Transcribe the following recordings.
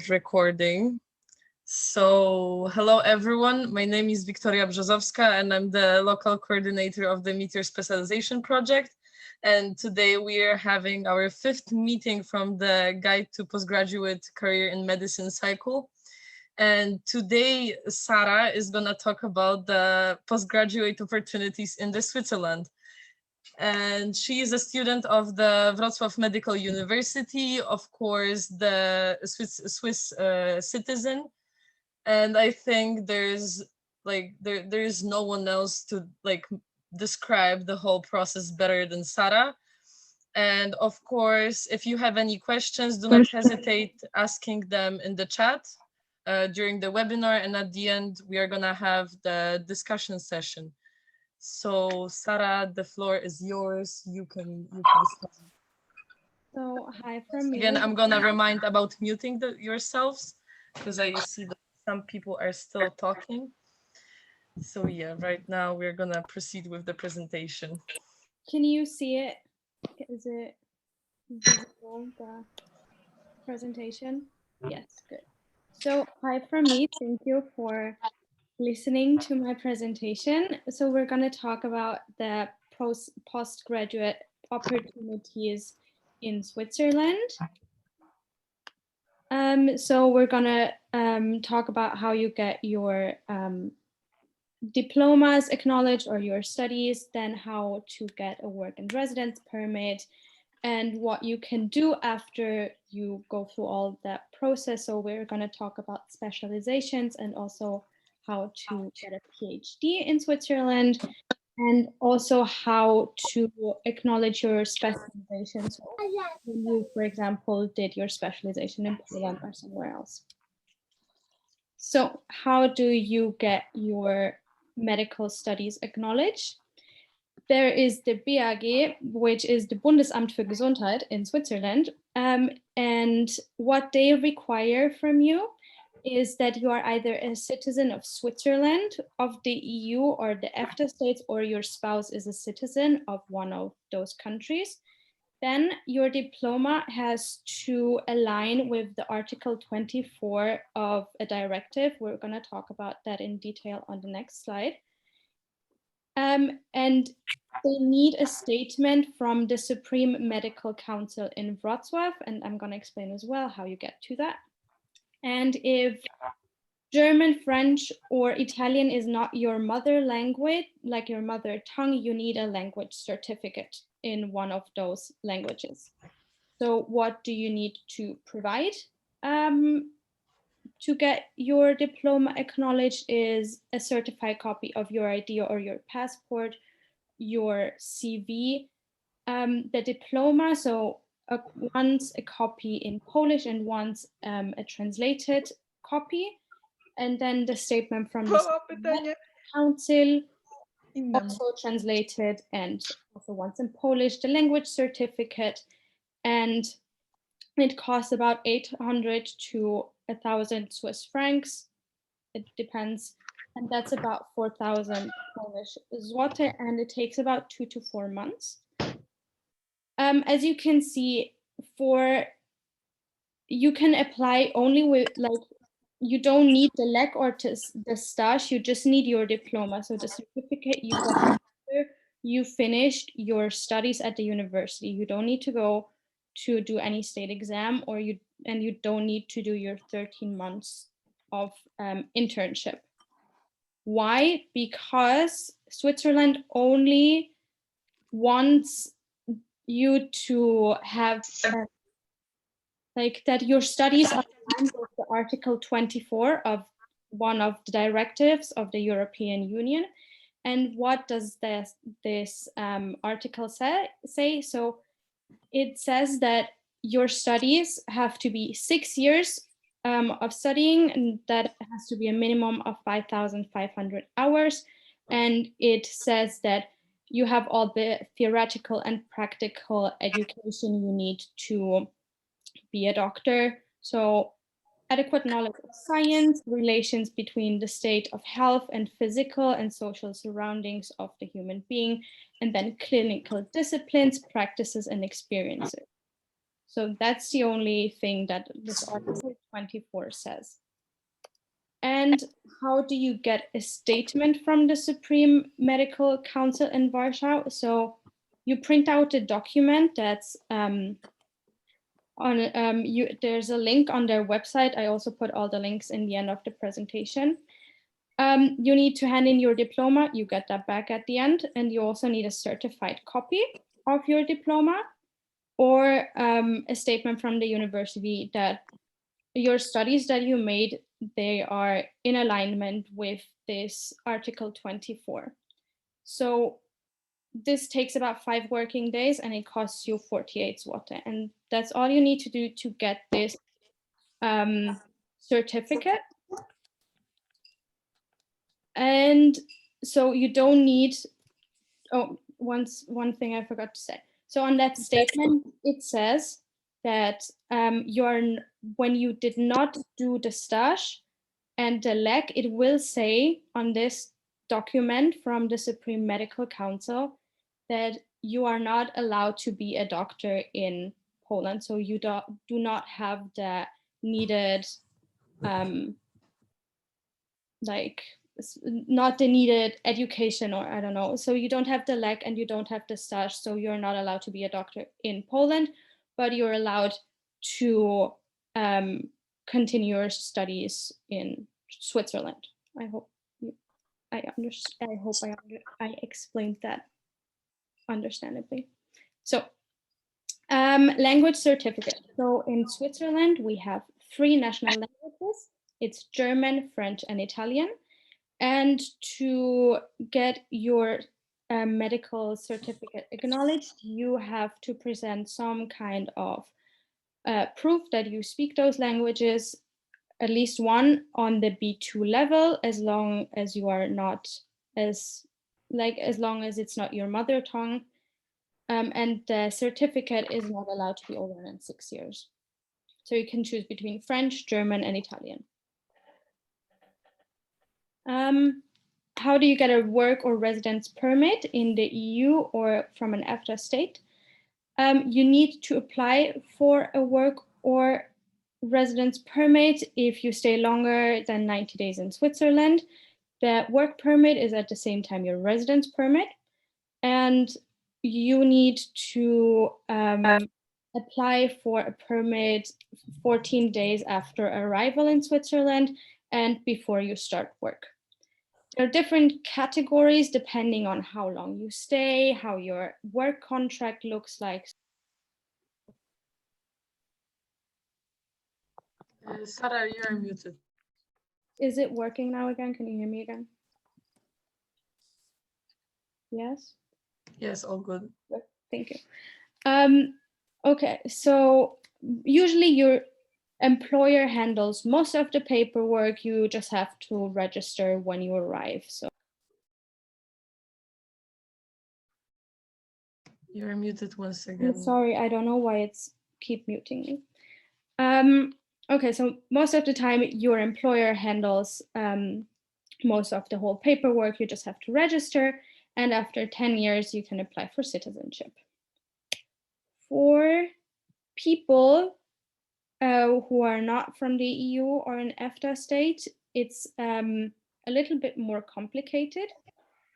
Recording. So, hello everyone. My name is Wiktoria Brzozowska and I'm the local coordinator of the Meteor Specialization project. And today we are having our 5th meeting from the Guide to Postgraduate Career in Medicine cycle. And today Sara is going to talk about the postgraduate opportunities in the Switzerland. And she is a student of the Wrocław Medical University, of course, the Swiss citizen. And I think there's no one else to describe the whole process better than Sara. And of course, if you have any questions, do not hesitate asking them in the chat during the webinar. And at the end, we are gonna have the discussion session. So Sara, the floor is yours. You can start. So hi from me. Again, I'm gonna remind about muting yourselves because I see that some people are still talking. So yeah, right now we're gonna proceed with the presentation. Can you see it? Is it visible, the presentation? Yes, good. So hi from me. Thank you for listening to my presentation. So we're going to talk about the postgraduate opportunities in Switzerland. So we're going to talk about how you get your diplomas acknowledged or your studies, then how to get a work and residence permit, and what you can do after you go through all that process. So we're going to talk about specializations and also how to get a PhD in Switzerland, and also how to acknowledge your specialization. So when you, for example, did your specialization in Poland or somewhere else. So how do you get your medical studies acknowledged? There is the BAG, which is the Bundesamt für Gesundheit in Switzerland. And what they require from you is that you are either a citizen of Switzerland, of the EU or the EFTA states, or your spouse is a citizen of one of those countries. Then your diploma has to align with the Article 24 of a directive. We're going to talk about that in detail on the next slide. And they need a statement from the Supreme Medical Council in Wrocław, and I'm going to explain as well how you get to that. And if German, French, or Italian is not your mother language, like your mother tongue, you need a language certificate in one of those languages. So what do you need to provide to get your diploma acknowledged is a certified copy of your ID or your passport, your CV, the diploma, so once a copy in Polish and once a translated copy, and then the statement from the council, also translated and also once in Polish, the language certificate, and it costs about 800 to 1,000 Swiss francs. It depends, and that's about 4,000 Polish zloty, and it takes about 2 to 4 months. As you can see, you can apply only with you don't need the LEC or the stage, you just need your diploma. So the certificate you got after you finished your studies at the university. You don't need to go to do any state exam, and you don't need to do your 13 months of internship. Why? Because Switzerland only wants you to have that your studies are aligned with the Article 24 of one of the directives of the European Union. And what does this article say? So it says that your studies have to be 6 years of studying, and that has to be a minimum of 5,500 hours. And it says that you have all the theoretical and practical education you need to be a doctor. So adequate knowledge of science, relations between the state of health and physical and social surroundings of the human being, and then clinical disciplines, practices, and experiences. So that's the only thing that this Article 24 says. And how do you get a statement from the Supreme Medical Council in Warsaw? So you print out a document that's there's a link on their website. I also put all the links in the end of the presentation. You need to hand in your diploma. You get that back at the end. And you also need a certified copy of your diploma or a statement from the university that your studies that you made, they are in alignment with this Article 24. So this takes about 5 working days and it costs you 48 zloty. And that's all you need to do to get this certificate. And so you don't need, one thing I forgot to say. So on that statement, it says that when you did not do the stage and the leg, it will say on this document from the Supreme Medical Council that you are not allowed to be a doctor in Poland. So you do not have the needed, not the needed education, or I don't know. So you don't have the leg and you don't have the stage. So you're not allowed to be a doctor in Poland, but you're allowed to continue your studies in Switzerland. I hope I explained that understandably. So language certificate. So in Switzerland, we have 3 national languages. It's German, French, and Italian. And to get your medical certificate acknowledged, you have to present some kind of proof that you speak those languages, at least one on the B2 level, as long as you are not as long as it's not your mother tongue. And the certificate is not allowed to be older than 6 years. So you can choose between French, German, and Italian. How do you get a work or residence permit in the EU or from an EFTA state? You need to apply for a work or residence permit if you stay longer than 90 days in Switzerland. The work permit is at the same time your residence permit, and you need to apply for a permit 14 days after arrival in Switzerland and before you start work. There are different categories depending on how long you stay, how your work contract looks like. Sara, you're muted. Is it working now again? Can you hear me again? Yes? Yes, all good. Thank you. Okay, so usually your employer handles most of the paperwork. You just have to register when you arrive. So You're muted once again. I'm sorry, I don't know why it's keep muting me. Okay, so most of the time your employer handles most of the whole paperwork. You just have to register, and after 10 years you can apply for citizenship. For people who are not from the EU or an EFTA state, it's a little bit more complicated.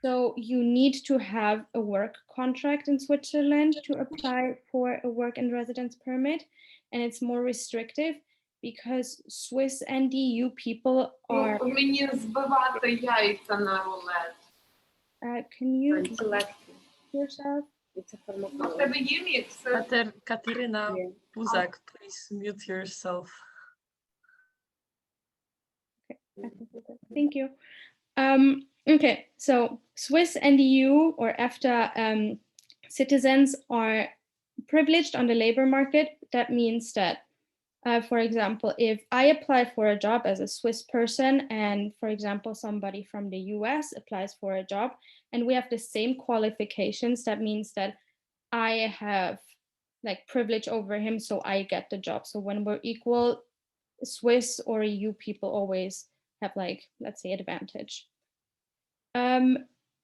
So you need to have a work contract in Switzerland to apply for a work and residence permit, and it's more restrictive because Swiss and EU people are. Can you yourself? Katerina Buzak, please mute yourself. Okay, thank you. Okay, so Swiss and EU or EFTA citizens are privileged on the labor market. That means that, for example, if I apply for a job as a Swiss person and, for example, somebody from the US applies for a job and we have the same qualifications, that means that I have like privilege over him, so I get the job. So when we're equal, Swiss or EU people always have like, let's say, advantage.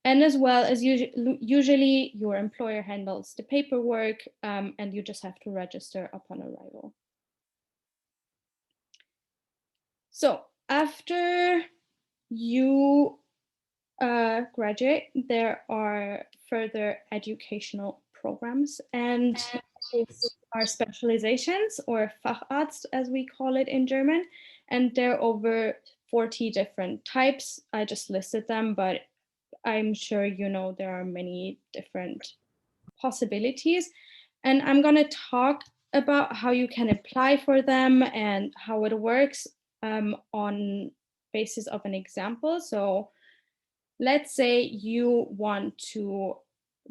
And as well as usually your employer handles the paperwork, and you just have to register upon arrival. So after you graduate, there are further educational programs, and these are specializations, or Facharzt as we call it in German, and there are over 40 different types. I just listed them, but I'm sure you know there are many different possibilities, and I'm going to talk about how you can apply for them and how it works on basis of an example. So let's say you want to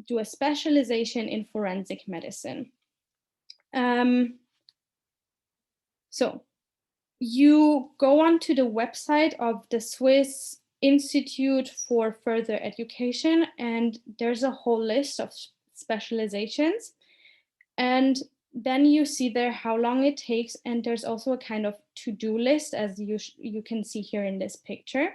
do a specialization in forensic medicine. So you go onto the website of the Swiss Institute for Further Education, and there's a whole list of specializations. And then you see there how long it takes, and there's also a kind of to-do list, as you can see here in this picture.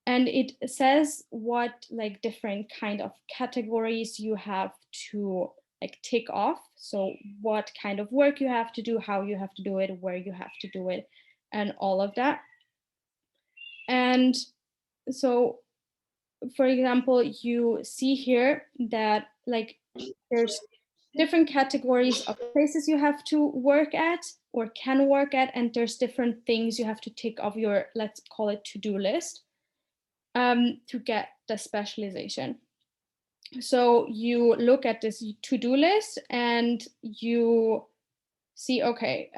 And it says what like different kind of categories you have to like tick off. So what kind of work you have to do, how you have to do it, where you have to do it, and all of that. And so, for example, you see here that like there's different categories of places you have to work at or can work at, and there's different things you have to tick off your, let's call it, to-do list to get the specialization. So you look at this to-do list and you see, okay,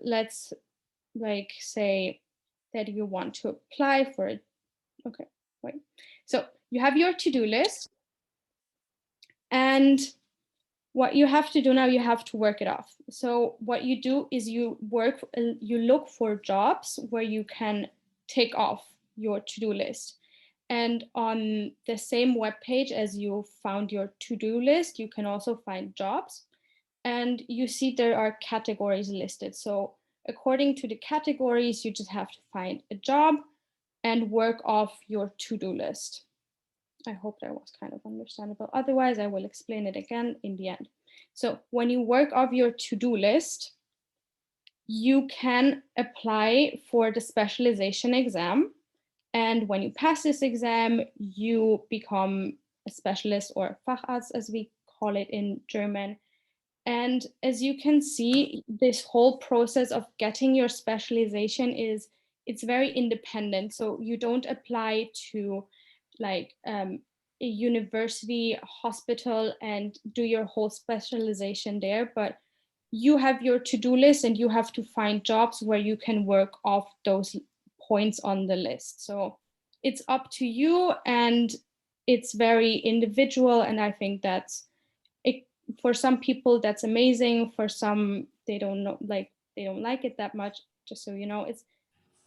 let's like say that you want to apply for it. Okay, wait. So you have your to-do list, and what you have to do now, you have to work it off. So what you do is you look for jobs where you can take off your to-do list. And on the same web page as you found your to-do list, you can also find jobs. And you see there are categories listed. So according to the categories, you just have to find a job and work off your to-do list. I hope that was kind of understandable. Otherwise, I will explain it again in the end. So when you work off your to-do list, you can apply for the specialization exam. And when you pass this exam, you become a specialist, or Facharzt as we call it in German. And as you can see, this whole process of getting your specialization it's very independent. So you don't apply to like a university hospital and do your whole specialization there, but you have your to-do list and you have to find jobs where you can work off those points on the list. So it's up to you, and it's very individual, and I think that's it. For some people that's amazing, for some they don't know, like they don't like it that much. Just so you know, it's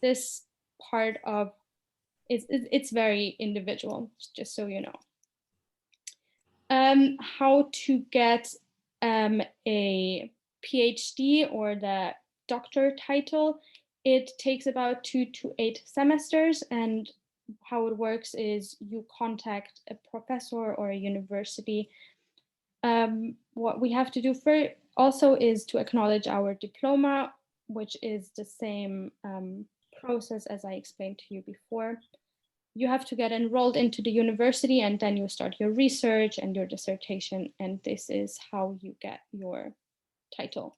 this part of it's very individual, just so you know. How to get a PhD or the doctor title. It takes about 2 to 8 semesters, and how it works is you contact a professor or a university. What we have to do first also is to acknowledge our diploma, which is the same process as I explained to you before. You have to get enrolled into the university, and then you start your research and your dissertation, and this is how you get your title.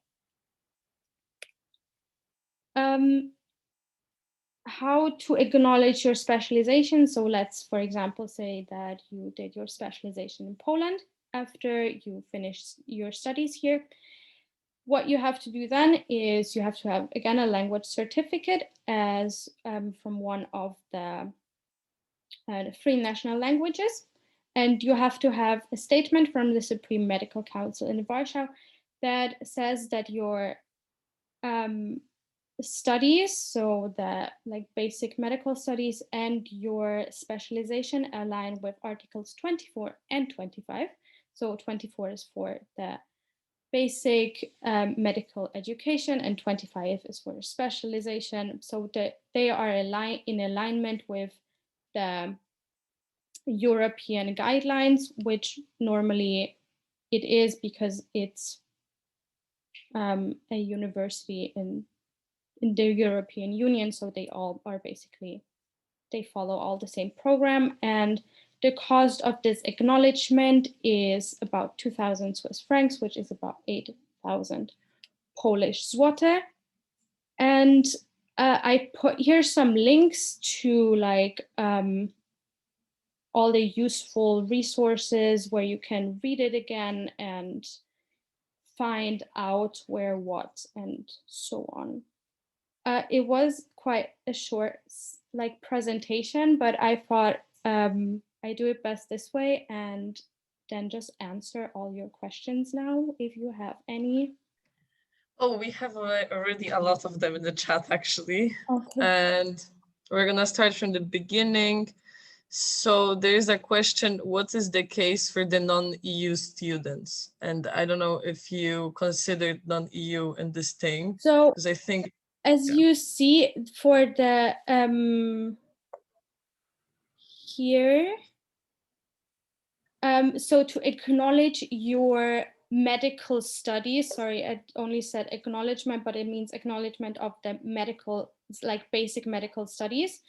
How to acknowledge your specialization. So let's, for example, say that you did your specialization in Poland after you finished your studies here. What you have to do then is you have to have, again, a language certificate as from one of the free national languages. And you have to have a statement from the Supreme Medical Council in Warsaw that says that your studies, so the like basic medical studies and your specialization align with Articles 24 and 25. So 24 is for the basic medical education, and 25 is for specialization. So that they are in alignment with the European guidelines, which normally it is because it's a university in the European Union, so they all are basically, they follow all the same program. And the cost of this acknowledgement is about 2,000 Swiss francs, which is about 8,000 Polish zloty. And I put here some links to like all the useful resources where you can read it again and find out where, what, and so on. It was quite a short like presentation, but I thought I do it best this way and then just answer all your questions now if you have any. Oh, we have already a lot of them in the chat actually. Okay. And we're gonna start from the beginning. So there's a question, what is the case for the non-EU students? And I don't know if you considered non-EU in this thing. So because I think as you see for the here, so to acknowledge your medical studies, sorry, I only said acknowledgement, but it means acknowledgement of the medical, like basic medical studies.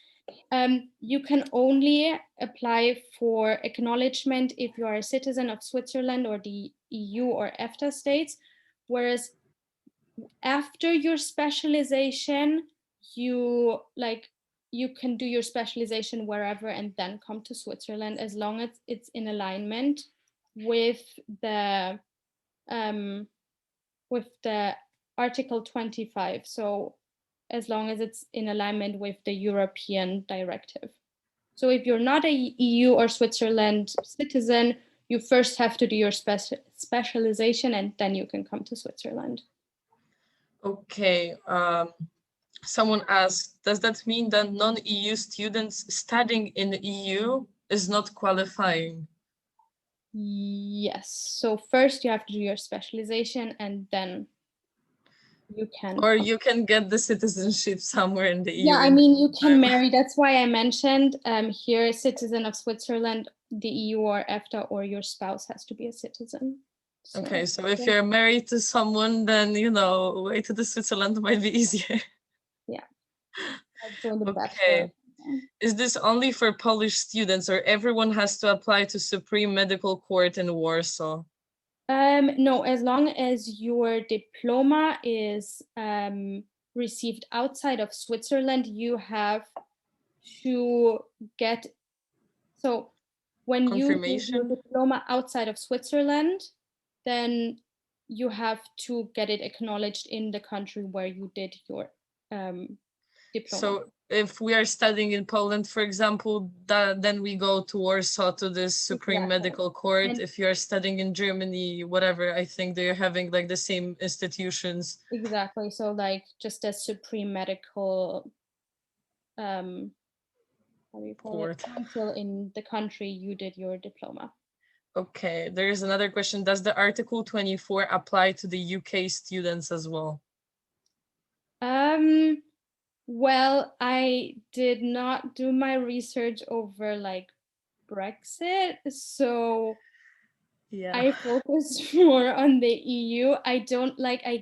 You can only apply for acknowledgement if you are a citizen of Switzerland or the EU or EFTA states, whereas after your specialization, you can do your specialization wherever and then come to Switzerland as long as it's in alignment with the Article 25. So as long as it's in alignment with the European directive. So if you're not a EU or Switzerland citizen, you first have to do your specialization and then you can come to Switzerland. Okay. Someone asked, does that mean that non-EU students studying in the EU is not qualifying? Yes. So first you have to do your specialization and then you can. Or you can get the citizenship somewhere in the EU. Yeah, I mean, you can marry. That's why I mentioned here, a citizen of Switzerland, the EU or EFTA, or your spouse has to be a citizen. So, okay, so if you're married to someone, then, you know, way to the Switzerland might be easier. Yeah. The okay. Is this only for Polish students or everyone has to apply to Supreme Medical Court in Warsaw? No, as long as your diploma is received outside of Switzerland, you have to get, so when you do your diploma outside of Switzerland, then you have to get it acknowledged in the country where you did your diploma. So if we are studying in Poland, for example, then we go to Warsaw to the Supreme Medical Court. And if you're studying in Germany, whatever, I think they're having like the same institutions. Exactly. So like just a Supreme Medical council in the country you did your diploma. Okay, there is another question. Does the Article 24 apply to the UK students as well? Well, I did not do my research over like Brexit, so yeah, I focus more on the EU. I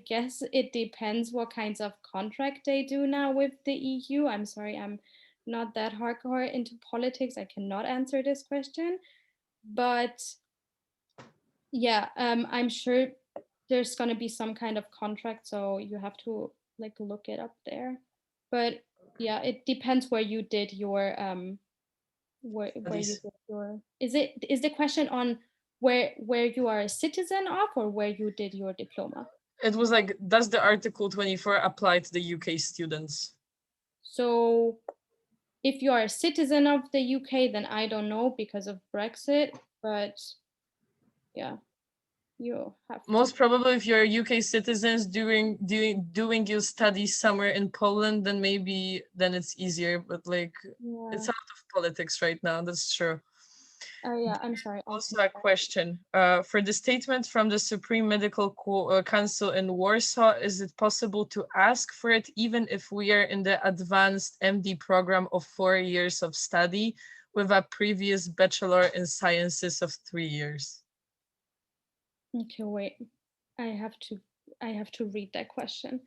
guess it depends what kinds of contract they do now with the EU. I'm sorry, I'm not that hardcore into politics. I cannot answer this question, but yeah, I'm sure there's going to be some kind of contract, so you have to like look it up there. But yeah, it depends where you did your where you did your, is the question on where you are a citizen of or where you did your diploma? It was like, does the Article 24 apply to the UK students? So if you are a citizen of the UK, then I don't know because of Brexit, but yeah, you have most probably if you're UK citizens doing your studies somewhere in Poland, then maybe it's easier, but like it's out of politics right now. That's true. Yeah, I'm sorry. Also a question for the statement from the Supreme Medical Council in Warsaw, is it possible to ask for it even if we are in the advanced MD program of 4 years of study? with a previous Bachelor in Sciences of 3 years? Okay, wait. I have to read that question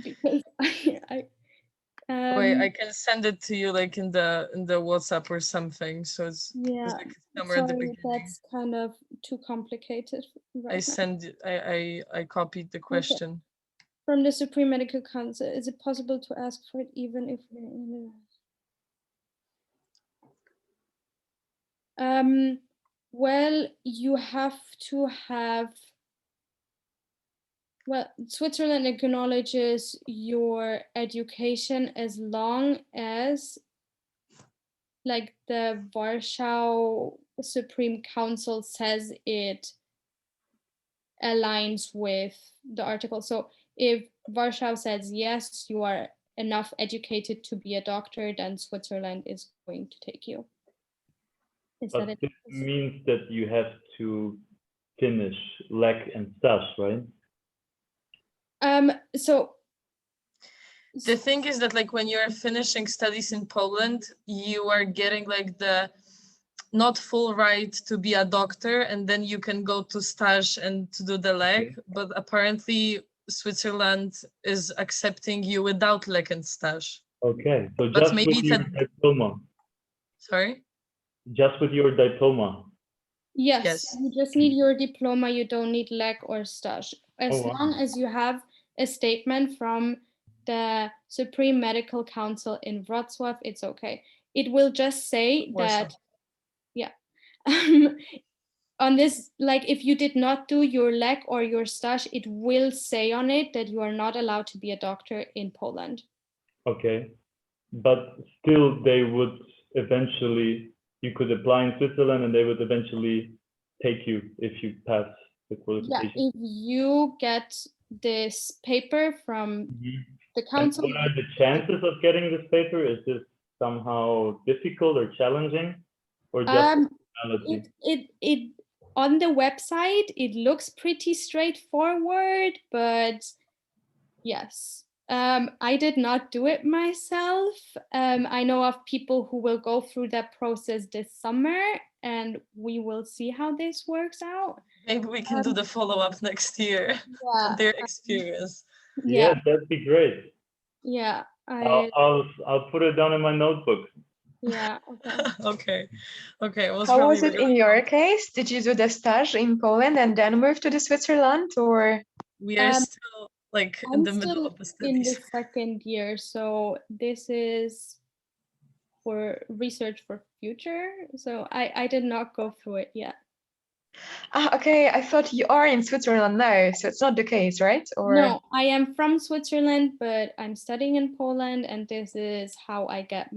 because Wait, I can send it to you like in the WhatsApp or something. So it's yeah, like somewhere at the sorry, beginning. that's kind of too complicated right now. I copied the question. From the Supreme Medical Council, is it possible to ask for it even if well, you have to have, well, Switzerland acknowledges your education as long as like the Warsaw Supreme Council says it aligns with the article. So if Warsaw says yes, you are enough educated to be a doctor, then Switzerland is going to take you. But this means that you have to finish LEC and STAS, right? So the thing is that like when you're finishing studies in Poland, you are getting like the not full right to be a doctor, and then you can go to stage and to do the LEC. Okay. But apparently Switzerland is accepting you without LEC and stage. Okay, so but just maybe with your diploma. Sorry? Just with your diploma. Yes, you just need your diploma. You don't need LEC or stage. As long as you have a statement from the Supreme Medical Council in Wrocław, it's okay. It will just say that, yeah, on this, like if you did not do your LEC or your stage, it will say on it that you are not allowed to be a doctor in Poland. Okay, but still they would eventually, you could apply in Switzerland and they would eventually take you if you pass the qualification. Yeah, if you get this paper from the council. And what are the chances of getting this paper? Is this somehow difficult or challenging, or just it on the website it looks pretty straightforward, but yes, I did not do it myself. I know of people who will go through that process this summer, and we will see how this works out. Maybe we can do the follow-up next year on their experience. Yeah, that'd be great. Yeah, I'll put it down in my notebook. Yeah. Okay. Okay. How was it in your case? Did you do the stage in Poland and then move to the Switzerland, or? We are still like in the middle of the studies. In the second year, so this is for research for future. So I did not go through it yet. Okay, I thought you are in Switzerland now, so it's not the case, right? Or no, I am from Switzerland, but I'm studying in Poland, and this is how I get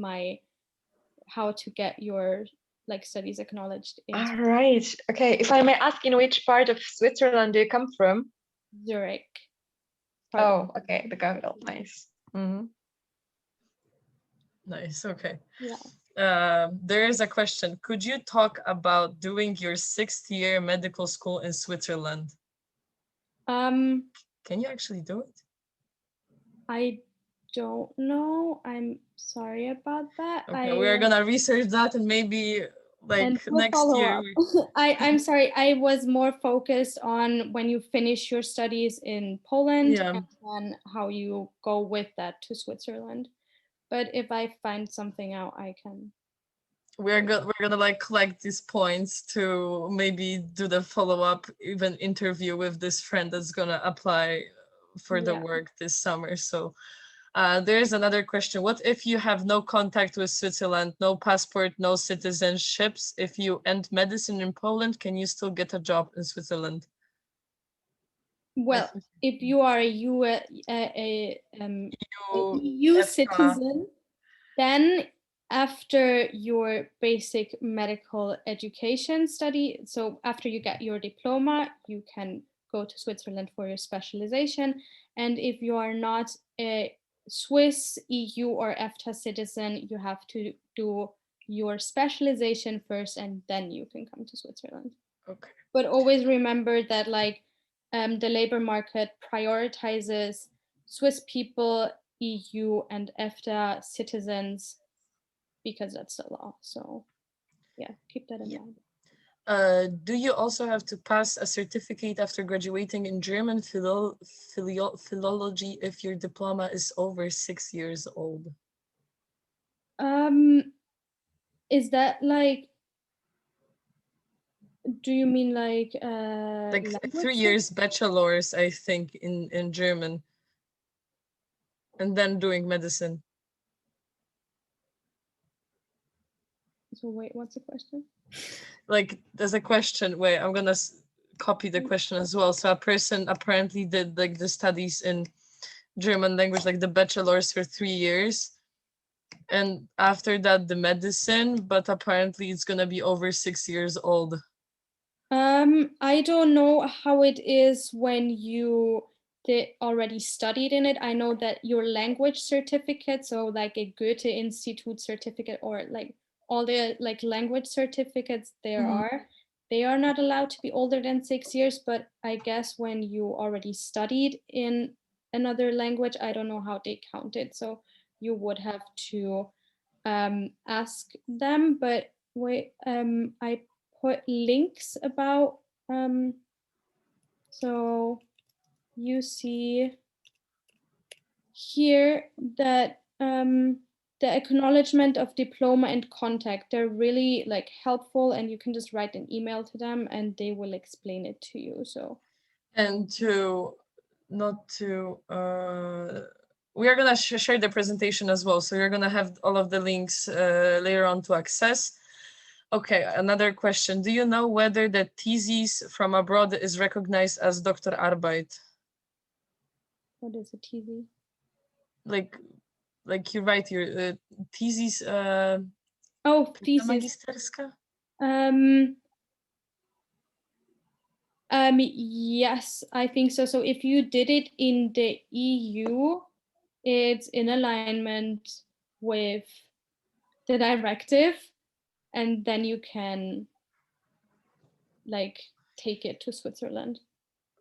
how to get your like studies acknowledged. All right. Okay. If I may ask, in which part of Switzerland do you come from? Zurich. Oh, okay. The capital. Nice. Mm-hmm. Nice. Okay. Yeah. There is a question. Could you talk about doing your 6th year medical school in Switzerland? Can you actually do it? I don't know. I'm sorry about that. Okay, we are gonna research that and maybe like next year. I'm sorry. I was more focused on when you finish your studies in Poland and then how you go with that to Switzerland. But if I find something out, I can. We're gonna like collect these points to maybe do the follow-up, even interview with this friend that's gonna apply for the work this summer. So there's another question. What if you have no contact with Switzerland, no passport, no citizenships? If you end medicine in Poland, can you still get a job in Switzerland? Well, if you are a EU citizen, then after your basic medical education study, so after you get your diploma, you can go to Switzerland for your specialization. And if you are not a Swiss, EU, or EFTA citizen, you have to do your specialization first, and then you can come to Switzerland. Okay. But always remember that like the labor market prioritizes Swiss people, EU and EFTA citizens, because that's the law. So yeah, keep that in Yeah. mind. Do you also have to pass a certificate after graduating in German philology if your diploma is over 6 years old? Is that like, do you mean like Like language 3 years bachelor's, I think, in German, and then doing medicine. So wait, what's the question? Like there's a question. Wait, I'm gonna copy the question as well. So a person apparently did like the studies in German language, like the bachelor's for 3 years, and after that the medicine, but apparently it's gonna be over 6 years old. I don't know how it is when you already studied in it. I know that your language certificate, so like a Goethe Institute certificate or like all the like language certificates there are, they are not allowed to be older than 6 years. But I guess when you already studied in another language, I don't know how they count it. So you would have to ask them. But wait, I put links about so you see here that the acknowledgement of diploma and contact, they're really like helpful, and you can just write an email to them and they will explain it to you. So And to not to we are gonna share the presentation as well, so you're gonna have all of the links later on to access. Okay, another question. Do you know whether the thesis from abroad is recognized as Doktorarbeit? what is a TV? Like you write your thesis, Oh, thesis. magisterska? Yes, I think so. So if you did it in the EU, it's in alignment with the directive, and then you can like take it to Switzerland.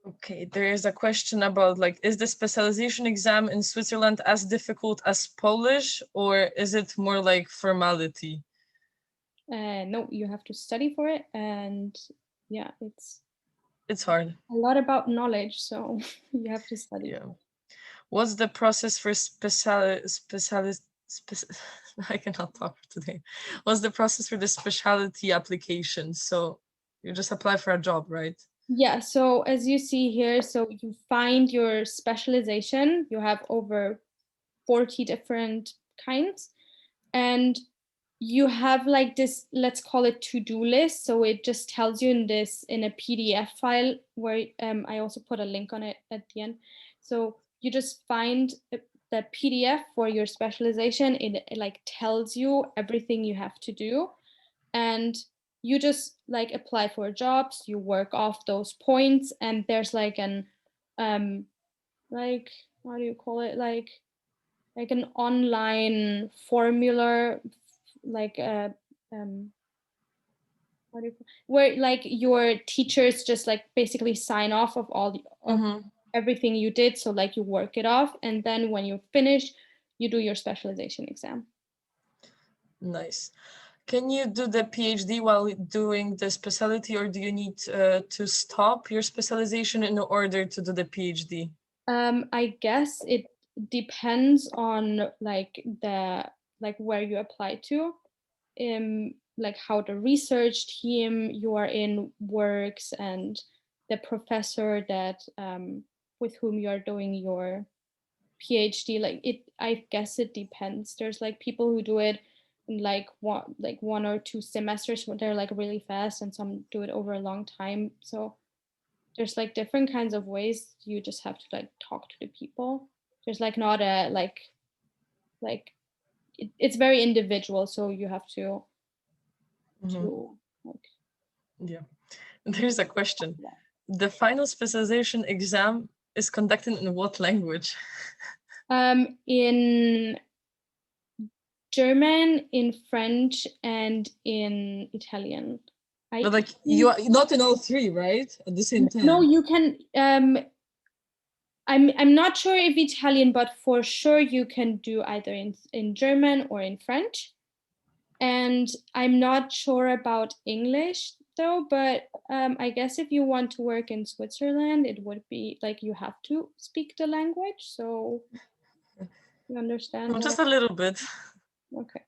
Okay, there is a question about like, is the specialization exam in Switzerland as difficult as Polish, or is it more like formality? No, you have to study for it, and yeah, It's hard. a lot about knowledge, so you have to study. Yeah. What's the process for I cannot talk today. What's the process for the specialty application? So you just apply for a job, right? Yeah, so as you see here, so you find your specialization, you have over 40 different kinds, and you have like this, let's call it to-do list. So it just tells you in a PDF file where I also put a link on it at the end. So you just find the PDF for your specialization. It like tells you everything you have to do, and you just like apply for jobs, you work off those points, and there's like an like, how do you call it, like an online formula, like a how do you where like your teachers just like basically sign off of all of everything you did. So like you work it off, and then when you're finished, you do your specialization exam. Nice. Can you do the PhD while doing the specialty, or do you need to stop your specialization in order to do the PhD? I guess it depends on like where you apply to, like how the research team you are in works, and the professor that with whom you are doing your PhD. Like I guess it depends. There's like people who do it in like 1 or 2 semesters, when they're like really fast, and some do it over a long time. So there's like different kinds of ways. You just have to like talk to the people. There's like not a like it's very individual, so you have to like, yeah. There's a question. The final specialization exam is conducted in what language? in German, in French, and in Italian. But like you are not in all three, right? At the same time. No, you can. I'm not sure if Italian, but for sure you can do either in German or in French. And I'm not sure about English though, but I guess if you want to work in Switzerland, it would be like you have to speak the language. So you understand? Just a little bit. Okay.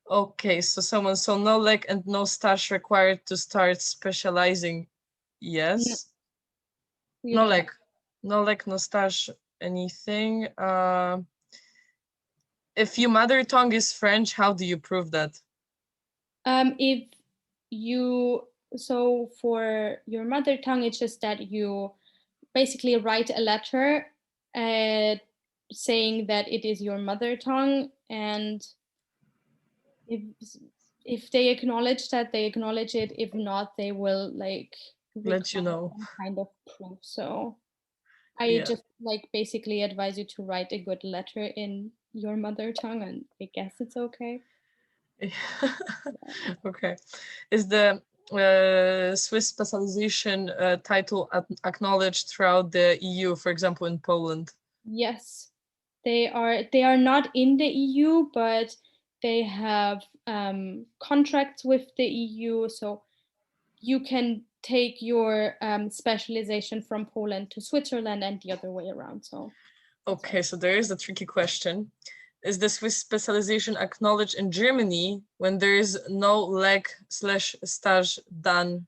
Okay, so no leg and no stage required to start specializing. Yes. No leg, no stage, anything. If your mother tongue is French, how do you prove that? If you, so for your mother tongue, it's just that you basically write a letter saying that it is your mother tongue, and if they acknowledge that, they acknowledge it. If not, they will like Let you require know. some kind of proof. So I Yeah. just like basically advise you to write a good letter in your mother tongue, and I guess it's okay. Okay. Is the Swiss specialization title acknowledged throughout the EU, for example, in Poland? Yes, they are not in the EU, but they have contracts with the EU, so you can take your specialization from Poland to Switzerland and the other way around. So okay, so there is a tricky question. Is the Swiss specialization acknowledged in Germany when there is no leg/stage done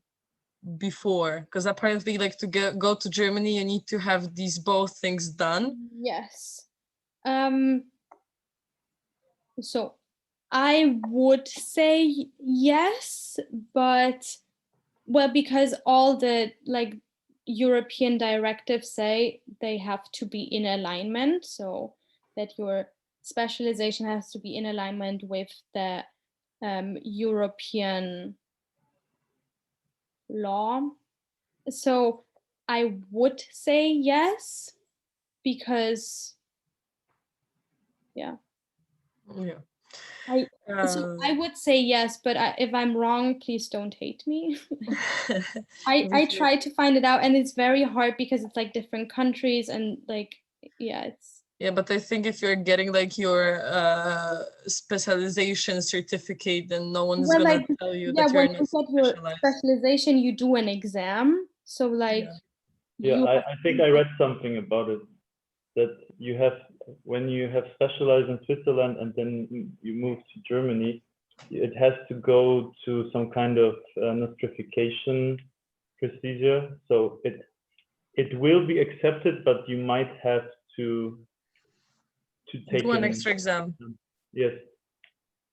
before? Because apparently, like to go to Germany, you need to have these both things done. yes. So I would say yes, but well, because all the like European directives say they have to be in alignment, so that your specialization has to be in alignment with the European law. So I would say yes, because yeah. Yeah. So I would say yes, but if I'm wrong, please don't hate me. I tried to find it out, and it's very hard because it's like different countries and like it's yeah, but I think if you're getting like your specialization certificate, then no one's gonna like tell you yeah, that you're when not you get your specialized. specialization, you do an exam. So like Yeah, I think I read something about it, that you have, when you have specialized in Switzerland and then you move to Germany, it has to go to some kind of notification procedure. So it will be accepted, but you might have to take Do an extra exam. Yes.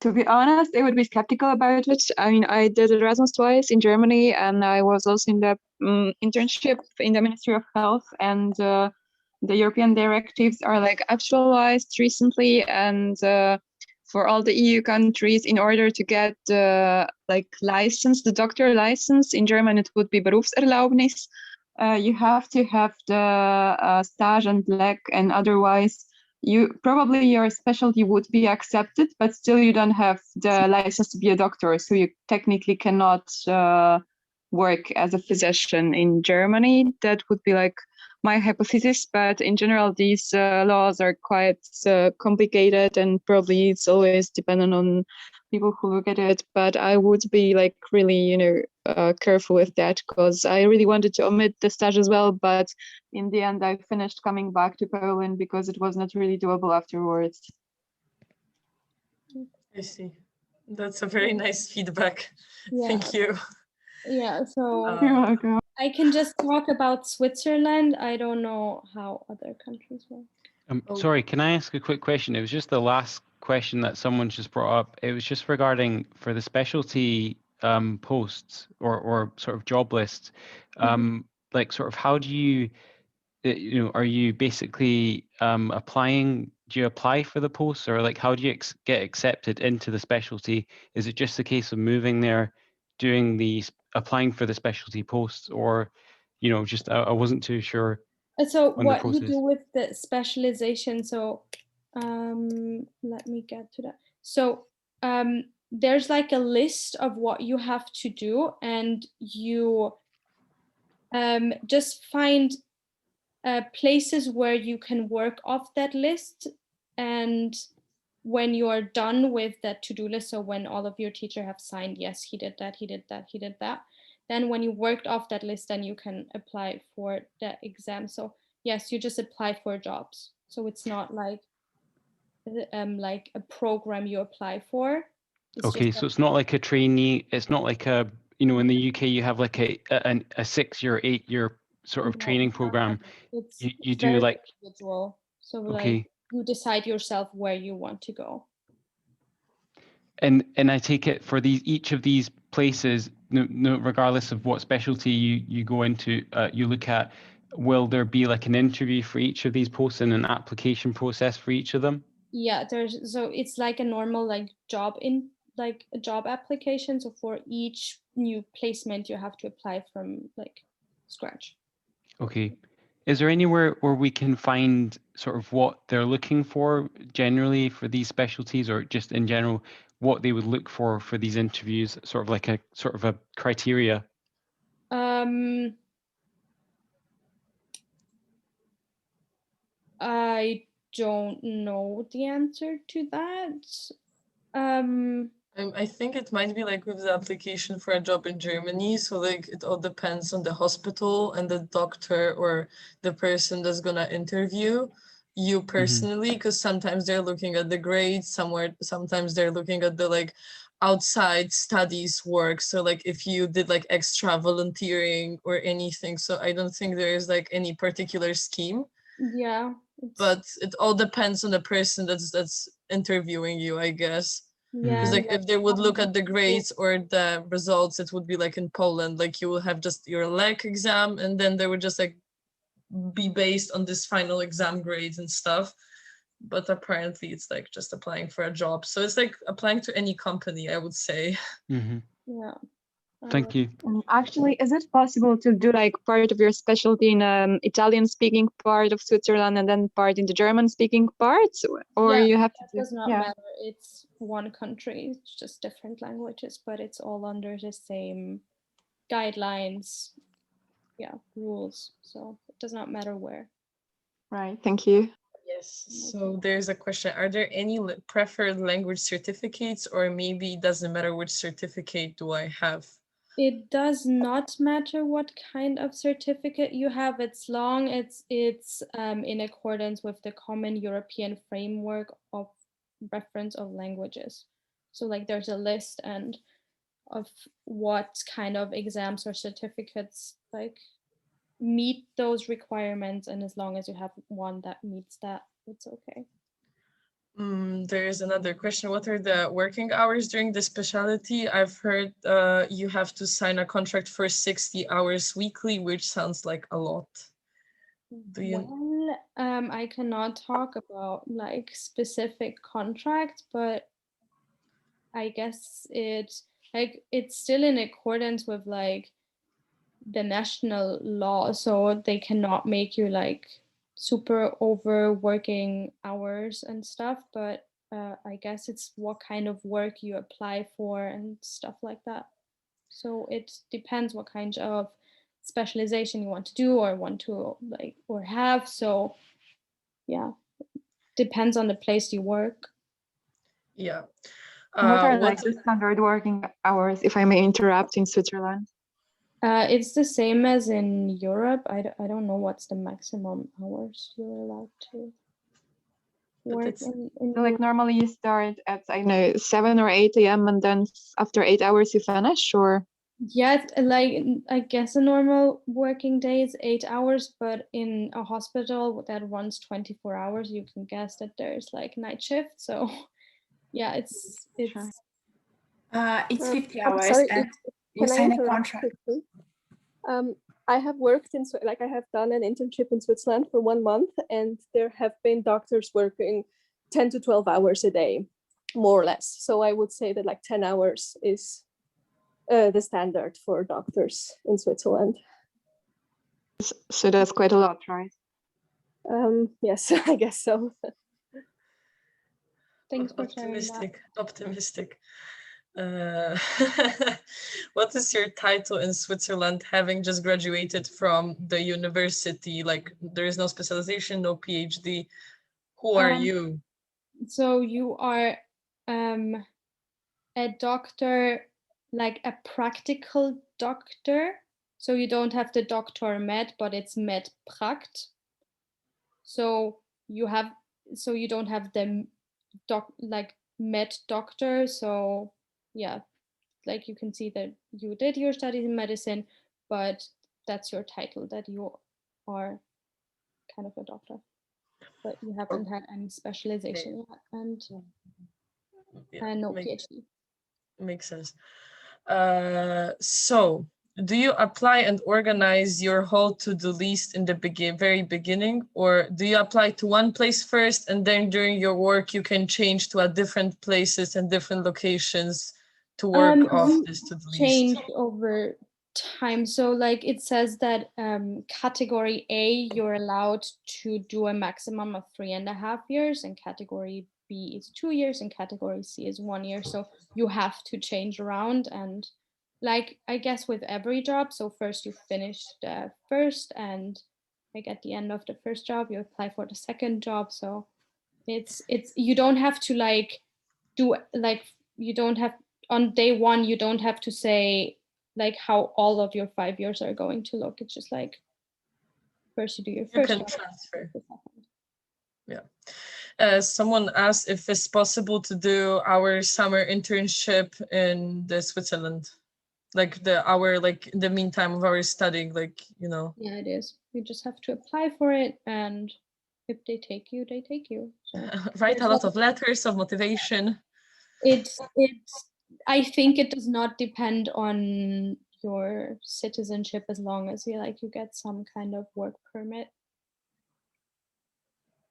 To be honest, I would be skeptical about it. I mean, I did Erasmus twice in Germany, and I was also in the internship in the Ministry of Health, and the European directives are like actualized recently, and for all the EU countries, in order to get like license, the doctor license, in German it would be Berufserlaubnis, you have to have the stage and leg, and otherwise your specialty would be accepted, but still you don't have the license to be a doctor, so you technically cannot work as a physician in Germany. That would be like my hypothesis, but in general these laws are quite complicated, and probably it's always dependent on people who look at it. But I would be like really careful with that, because I really wanted to omit the stage as well, but in the end I finished coming back to Poland because it was not really doable afterwards. I see. That's a very nice feedback. Yeah. Thank you. Yeah, so You're welcome. I can just talk about Switzerland. I don't know how other countries work. Sorry, can I ask a quick question? It was just the last question that someone just brought up. It was just regarding for the specialty posts or sort of job lists, like sort of how do you, are you basically applying, do you apply for the posts, or like how do you get accepted into the specialty? Is it just a case of moving there, doing applying for the specialty posts, or, just I wasn't too sure. So what you do with the specialization, so let me get to that. So there's like a list of what you have to do, and you just find places where you can work off that list, and when you are done with that to-do list, so when all of your teacher have signed, yes, he did that, he did that, he did that, then when you worked off that list, then you can apply for the exam. So yes, you just apply for jobs. So it's not like a program you apply for. It's Okay, just so it's not like a trainee. It's not like a, you know, in the UK you have like a 6-year, 8-year sort of no, training no, program. it's You do very like, individual. So like okay. you decide yourself where you want to go. And I take it for each of these places, no, regardless of what specialty you go into, you look at, will there be like an interview for each of these posts and an application process for each of them? Yeah, so it's like a normal like a job application. So for each new placement, you have to apply from like scratch. Okay. Is there anywhere where we can find sort of what they're looking for generally for these specialties, or just in general what they would look for these interviews, sort of like a criteria? I don't know the answer to that. I think it might be like with the application for a job in Germany. So like it all depends on the hospital and the doctor or the person that's gonna interview you personally, because sometimes they're looking at the grades, sometimes they're looking at the like outside studies work. So like if you did like extra volunteering or anything. So I don't think there is like any particular scheme. Yeah. But it all depends on the person that's interviewing you, I guess. Yeah. Because like if they would look at the grades or the results, it would be like in Poland, like you will have just your LEC exam, and then they would just like be based on this final exam grades and stuff. But apparently it's like just applying for a job. So it's like applying to any company, I would say. Yeah. Thank you. Actually, is it possible to do like part of your specialty in Italian-speaking part of Switzerland and then part in the German-speaking parts, or Yeah, you have to that does not matter. It's one country, it's just different languages, but it's all under the same guidelines, rules. So it does not matter where. Right, thank you. Yes, so there's a question. Are there any preferred language certificates, or maybe it doesn't matter which certificate do I have? It does not matter what kind of certificate you have, as long as it's in accordance with the Common European Framework of Reference of Languages. So like there's a list of what kind of exams or certificates like meet those requirements, and as long as you have one that meets that, it's okay. There is another question. What are the working hours during the specialty? I've heard you have to sign a contract for 60 hours weekly, which sounds like a lot. Well, I cannot talk about like specific contracts, but I guess it's still in accordance with like the national law, so they cannot make you like super overworking hours and stuff, but I guess it's what kind of work you apply for and stuff like that. So it depends what kind of specialization you want to do or want to like or have. So yeah, depends on the place you work. Yeah. What are like the standard working hours, if I may interrupt, in Switzerland? It's the same as in Europe. I don't know what's the maximum hours you're allowed to work in so like normally you start at, I know, 7 or 8 a.m. and then after 8 hours you finish, or? Yeah, like I guess a normal working day is 8 hours, but in a hospital that runs 24 hours, you can guess that there's like night shift. So yeah, it's Sure. It's 50 hours. Sorry, And you sign a contract. I have worked in, like I have done an internship in Switzerland for 1 month, and there have been doctors working 10 to 12 hours a day, more or less. So I would say that like 10 hours is the standard for doctors in Switzerland. So that's quite a lot, right? Yes, I guess so. Thanks for sharing that. Optimistic. What is your title in Switzerland, having just graduated from the university? Like there is no specialization, no PhD. Who are you? So you are a doctor, like a practical doctor. So you don't have the doctor med, but it's med pract. So you don't have the like med doctor. So yeah, like you can see that you did your studies in medicine, but that's your title, that you are kind of a doctor, but you haven't had any specialization yet, and no PhD. Makes sense. So do you apply and organize your whole to-do list in the very beginning, or do you apply to one place first and then during your work you can change to a different places and different locations to work off this to-do list? Change over time. So like it says that category A, you're allowed to do a maximum of 3.5 years, and category B is 2 years, and category C is 1 year. So you have to change around, and like I guess with every job, so first you finish the first, and like at the end of the first job you apply for the second job. So it's you don't have to like do like, you don't have on day one, you don't have to say like how all of your 5 years are going to look. It's just like first you do your first can job, transfer. the second. Yeah. Someone asked if it's possible to do our summer internship in Switzerland, like in the meantime of our studying, like, you know. Yeah, it is. You just have to apply for it, and if they take you, they take you. So Write a lot of letters of motivation. It's I think it does not depend on your citizenship, as long as you get some kind of work permit.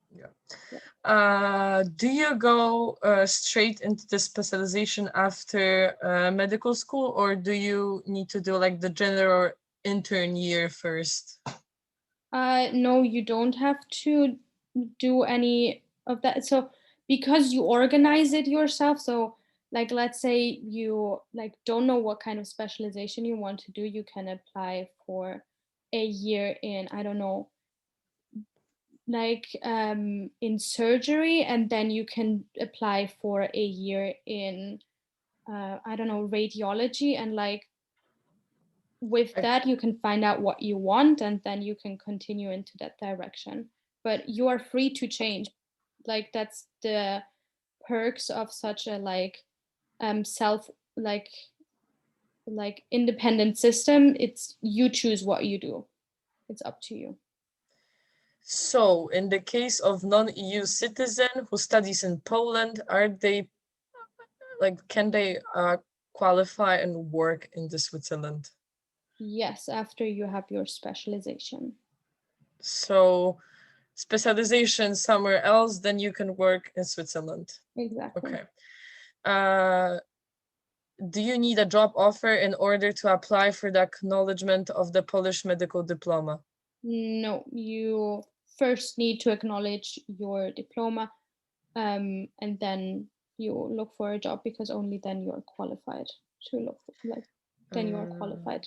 Yeah. Do you go straight into the specialization after medical school, or do you need to do like the general intern year first? No, you don't have to do any of that. So because you organize it yourself, so like let's say you don't know what kind of specialization you want to do, you can apply for a year in, I don't know, in surgery, and then you can apply for a year in I don't know, radiology, and with that you can find out what you want, and then you can continue into that direction. But you are free to change. Like that's the perks of such a self independent system. It's you choose what you do. It's up to you. So in the case of non-EU citizen who studies in Poland, are they can they qualify and work in Switzerland? Yes, after you have your specialization. So specialization somewhere else, then you can work in Switzerland. Exactly. Okay. Do you need a job offer in order to apply for the acknowledgement of the Polish medical diploma? No, you first need to acknowledge your diploma, and then you look for a job, because only then you are qualified to look for, then you are qualified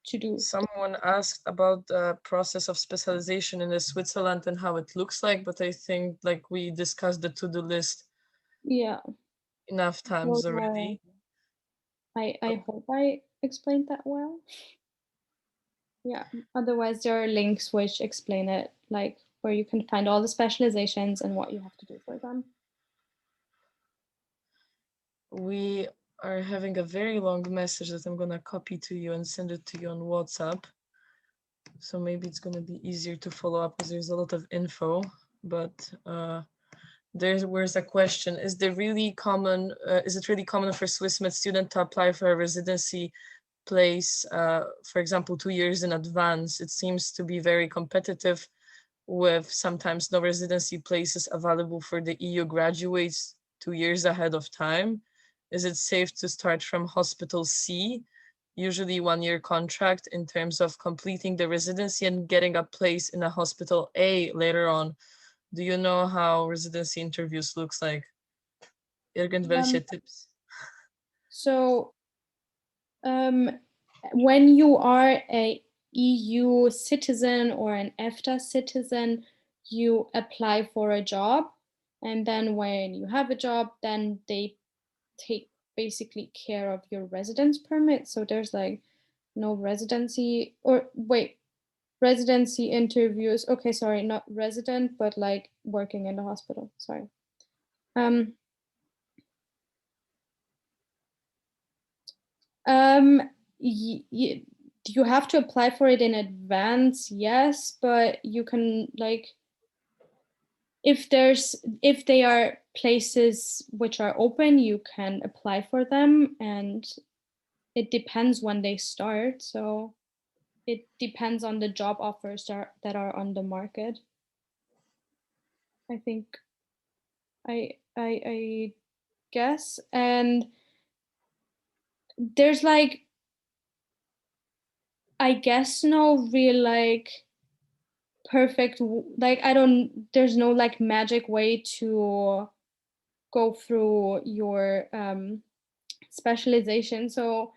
to do. Someone asked about the process of specialization in Switzerland and how it looks like, but I think we discussed the to-do list enough times already. I hope I explained that well. Yeah, otherwise there are links which explain it, where you can find all the specializations and what you have to do for them. We are having a very long message that I'm gonna copy to you and send it to you on WhatsApp. So maybe it's gonna be easier to follow up because there's a lot of info, but where's a question. Is it really common for Swiss med student to apply for a residency place, for example, 2 years in advance? It seems to be very competitive, with sometimes no residency places available for the EU graduates 2 years ahead of time. Is it safe to start from hospital C, usually 1-year contract, in terms of completing the residency and getting a place in a hospital A later on? Do you know how residency interviews looks like? Irgendwelche tips? So when you are a EU citizen or an EFTA citizen, you apply for a job, And then when you have a job, then they take basically care of your residence permit. So there's like no residency, or wait, residency interviews. Okay, sorry, not resident, but like working in the hospital. Sorry. You have to apply for it in advance, yes, but you can like, if they are places which are open, you can apply for them, and it depends when they start. So it depends on the job offers that are on the market. I think I guess, and there's like, I guess, no real like perfect, like there's no like magic way to go through your specialization. So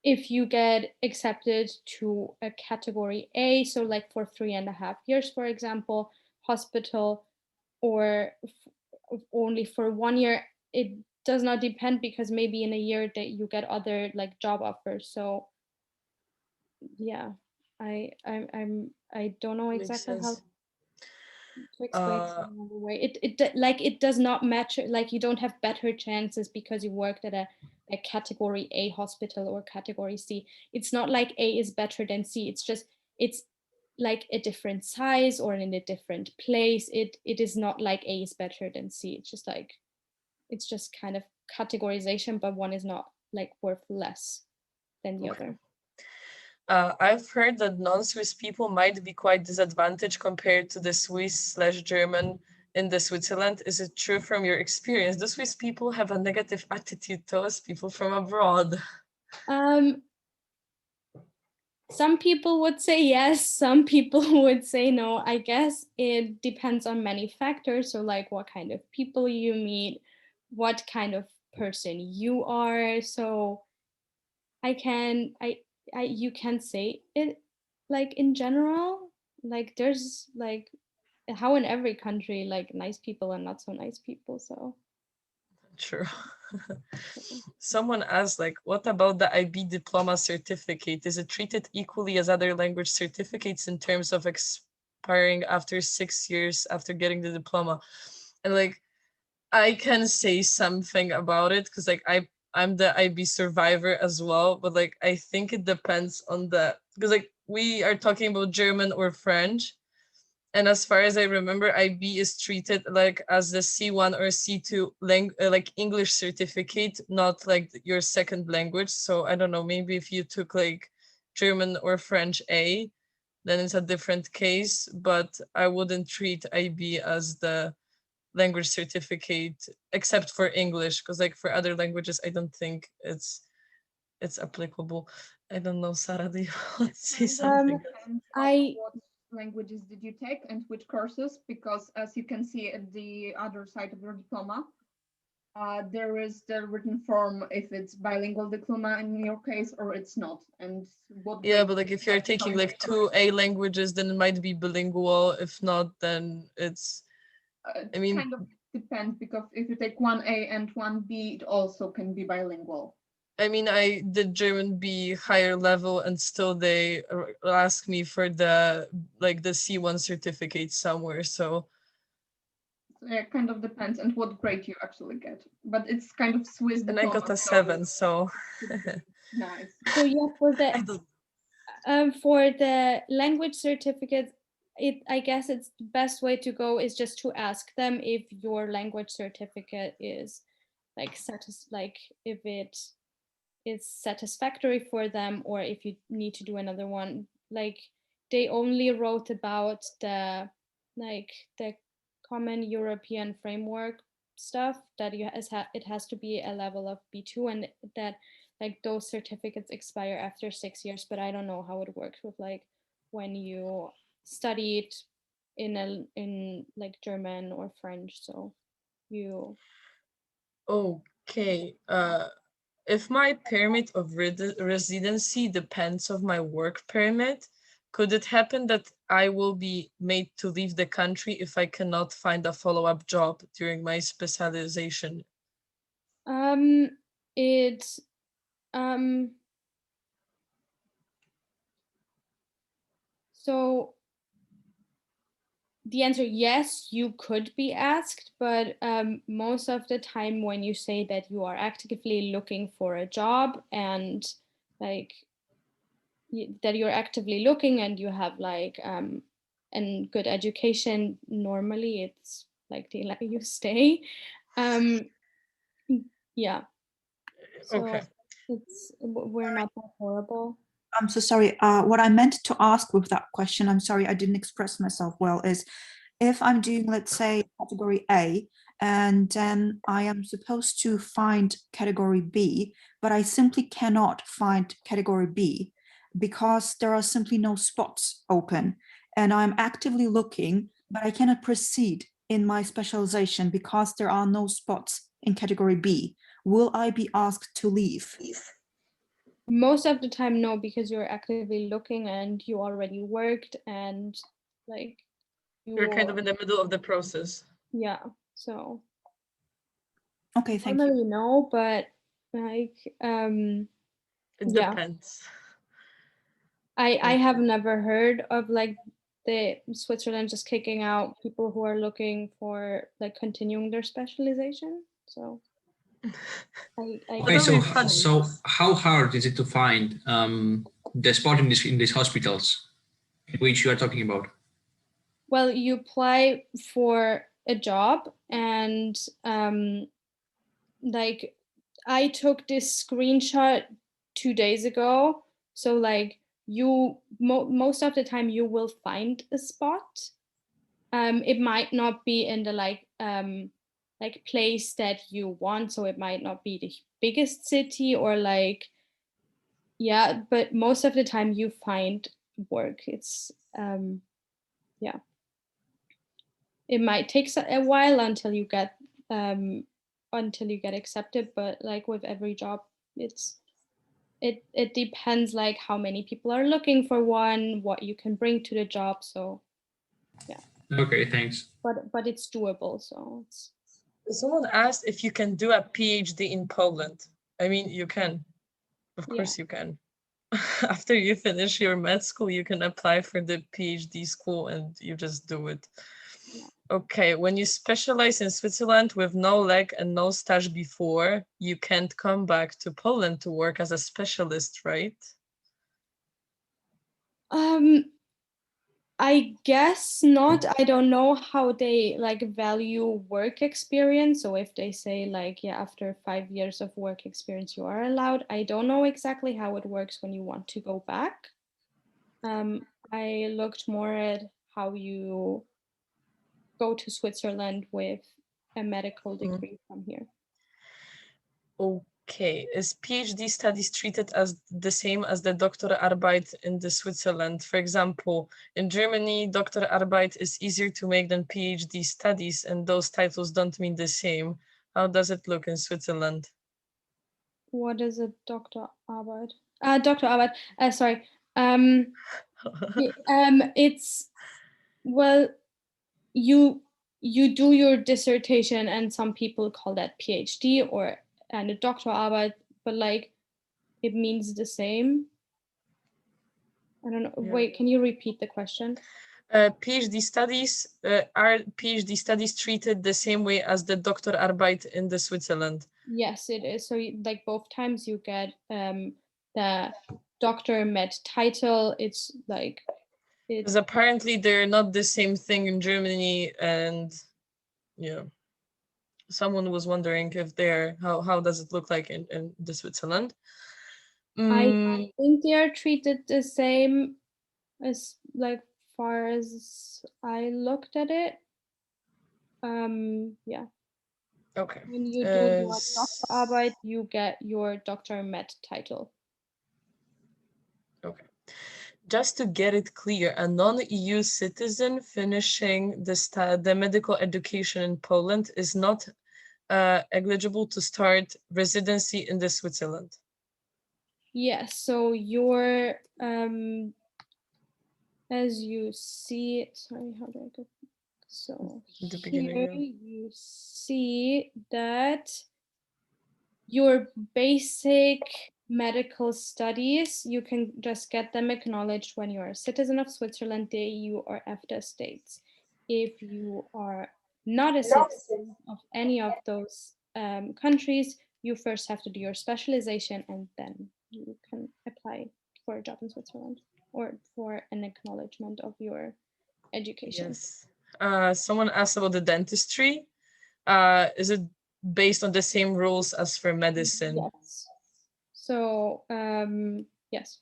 if you get accepted to a category A, so like for 3.5 years, for example, hospital, or only for 1 year, it does not depend, because maybe in a year that you get other like job offers. So yeah, I don't know Makes exactly how sense. to explain it another way. It does not match. Like, you don't have better chances because you worked at a category A hospital or category C. It's not like A is better than C. It's just, it's like a different size or in a different place. It is not like A is better than C. It's just like, it's just kind of categorization, but one is not like worth less than the other. I've heard that non-Swiss people might be quite disadvantaged compared to the Swiss/German in the Switzerland. Is it true from your experience? Do Swiss people have a negative attitude towards people from abroad? Some people would say yes, some people would say no. I guess it depends on many factors. So like what kind of people you meet, what kind of person you are. So you can say it like in general, like there's like how in every country, like nice people and not so nice people. So True. Someone asked, like, what about the IB diploma certificate? Is it treated equally as other language certificates in terms of expiring after 6 years after getting the diploma? And like, I can say something about it because like I'm the IB survivor as well, but like I think it depends on because like we are talking about German or French. And as far as I remember, IB is treated like as the C1 or C2 like English certificate, not like your second language. So I don't know, maybe if you took like German or French A, then it's a different case, but I wouldn't treat IB as the language certificate except for English, because like for other languages, I don't think it's applicable. I don't know, Sarah, do you want to say something? What languages did you take and which courses? Because as you can see at the other side of your diploma, there is the written form if it's bilingual diploma in your case or it's not. And what Yeah, but like if you're taking like 2 A languages, then it might be bilingual. If not, then it's I mean, kind of depends, because if you take 1A and 1B, it also can be bilingual. I mean, I did German B higher level, and still they ask me for the C1 certificate somewhere. So it kind of depends on what grade you actually get, but it's kind of Swiss and diploma. I got a 7, so nice. So yeah, for the language certificate, I guess it's the best way to go is just to ask them if your language certificate is like if it is satisfactory for them, or if you need to do another one. Like they only wrote about the common European framework stuff, that it has to be a level of B2, and that like those certificates expire after 6 years. But I don't know how it works with like when you studied in like German or French. So you okay. If my permit of residency depends on my work permit, could it happen that I will be made to leave the country if I cannot find a follow-up job during my specialization? It's so the answer, yes, you could be asked, but most of the time when you say that you are actively looking for a job and like that you're actively looking and you have like and good education, normally it's like they let you stay. Yeah. So Okay. we're not that horrible. I'm so sorry. What I meant to ask with that question, I'm sorry, I didn't express myself well, is if I'm doing, let's say, category A, and then I am supposed to find category B, but I simply cannot find category B because there are simply no spots open. And I'm actively looking, but I cannot proceed in my specialization because there are no spots in category B. Will I be asked to leave? Most of the time, no, because you're actively looking and you already worked and like You're kind of in the middle of the process. yeah. So Okay, thank you. normally no, but like It yeah. depends. I have never heard of like the Switzerland just kicking out people who are looking for like continuing their specialization. So I Okay, That'll so be funny. so how hard is it to find the spot in these hospitals which you are talking about? well, you apply for a job and like I took this screenshot 2 days ago. So like you most of the time you will find a spot. It might not be in the like place that you want, so it might not be the biggest city or like yeah, but most of the time you find work. It's yeah. It might take a while until you get accepted, but like with every job, it depends like how many people are looking for one, what you can bring to the job. So yeah. Okay, thanks. But it's doable. So it's Someone asked if you can do a PhD in Poland. I mean, you can. Of course you can. After you finish your med school, you can apply for the PhD school and you just do it. Yeah. Okay, when you specialize in Switzerland with no leg and no stage before, you can't come back to Poland to work as a specialist, right? I guess not. I don't know how they like value work experience. So if they say like, yeah, after 5 years of work experience, you are allowed. I don't know exactly how it works when you want to go back. I looked more at how you go to Switzerland with a medical degree from here. Okay, is PhD studies treated as the same as the Doktorarbeit in the Switzerland? For example, in Germany, Doktorarbeit is easier to make than PhD studies, and those titles don't mean the same. How does it look in Switzerland? What is a Doktorarbeit? Doktorarbeit. Sorry. It's well, you do your dissertation, and some people call that PhD and a Doktorarbeit, but like it means the same. I don't know. Yeah. Wait, can you repeat the question? PhD studies are PhD studies treated the same way as the Doktorarbeit in the Switzerland? Yes, it is. So like both times you get the doctor med title. It's like because apparently they're not the same thing in Germany, and yeah, someone was wondering if they're how does it look like in the Switzerland. I think they are treated the same as like far as I looked at it. Yeah. Okay. When you do your Doktorarbeit, you get your Dr. Med title. Okay. Just to get it clear, a non-EU citizen finishing the medical education in Poland is not eligible to start residency in the Switzerland. Yes, so your as you see, sorry, how do I go? So The beginning, here yeah. you see that your basic medical studies, you can just get them acknowledged when you're a citizen of Switzerland, the EU, or EFTA states. If you are not a citizen of any of those countries, you first have to do your specialization and then you can apply for a job in Switzerland or for an acknowledgement of your education. Yes. Someone asked about the dentistry. Is it based on the same rules as for medicine? Yes. So yes,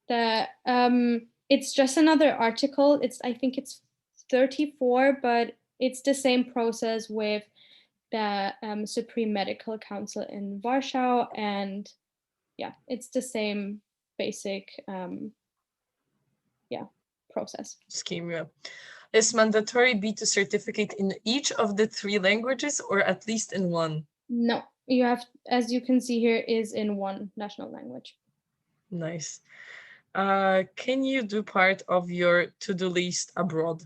it's just another article. I think it's 34, but it's the same process with the Supreme Medical Council in Warsaw, and yeah, it's the same basic process. Scheme, yeah. Is mandatory B2 certificate in each of the 3 languages or at least in one? No, you have, as you can see here, is in one national language. Nice. Can you do part of your to-do list abroad?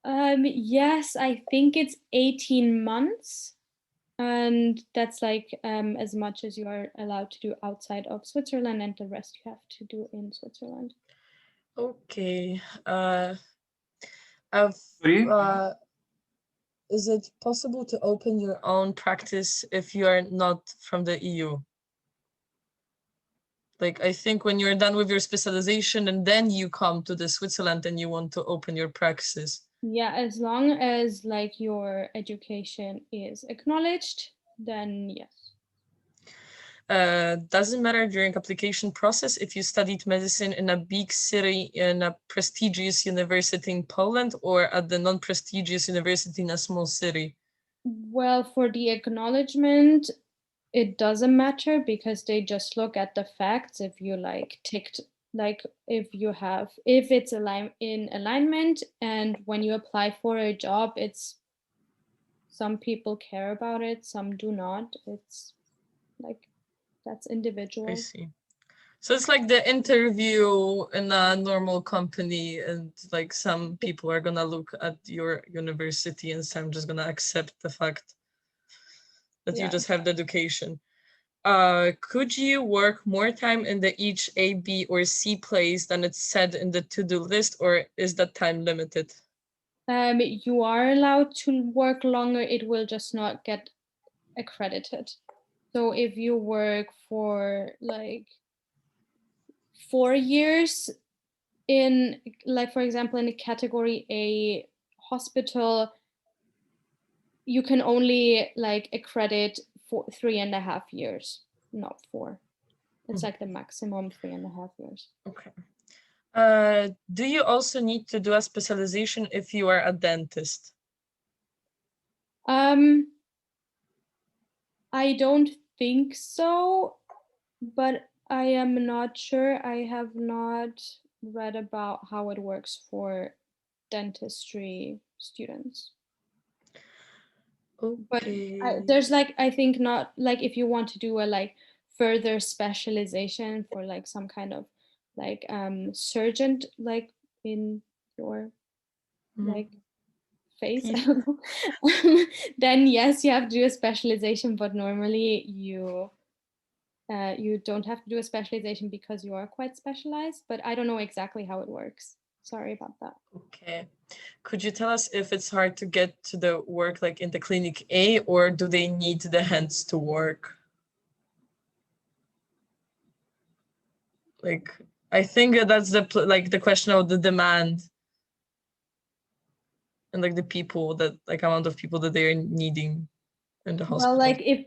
Yes, I think it's 18 months. And that's like as much as you are allowed to do outside of Switzerland, and the rest you have to do in Switzerland. Okay. Is it possible to open your own practice if you are not from the EU? Like, I think when you're done with your specialization and then you come to the Switzerland and you want to open your practice. Yeah, as long as like your education is acknowledged, then yes. Doesn't matter during application process if you studied medicine in a big city in a prestigious university in Poland or at the non-prestigious university in a small city? Well, for the acknowledgement, it doesn't matter because they just look at the facts. If you like ticked, like if it's in alignment, and when you apply for a job, it's some people care about it, some do not. It's like that's individual. I see. So it's like the interview in a normal company, and like some people are gonna look at your university and some just gonna accept the fact that you just have the education. Could you work more time in the each A, B, or C place than it's said in the to-do list, or is that time limited? You are allowed to work longer, it will just not get accredited. So if you work for like 4 years in, like, for example, in a category A hospital, you can only like accredit for 3.5 years, not 4. It's like the maximum 3.5 years. Okay. Do you also need to do a specialization if you are a dentist? I don't think so, but I am not sure. I have not read about how it works for dentistry students. Okay. But there's like, I think not like if you want to do a like further specialization for like some kind of like surgeon like in your like face, I don't know. Then yes, you have to do a specialization, but normally you don't have to do a specialization because you are quite specialized, but I don't know exactly how it works. Sorry about that. Okay. Could you tell us if it's hard to get to the work like in the clinic A, or do they need the hands to work? Like, I think that's the question of the demand and like the people that like amount of people that they are needing in the hospital. Well, like if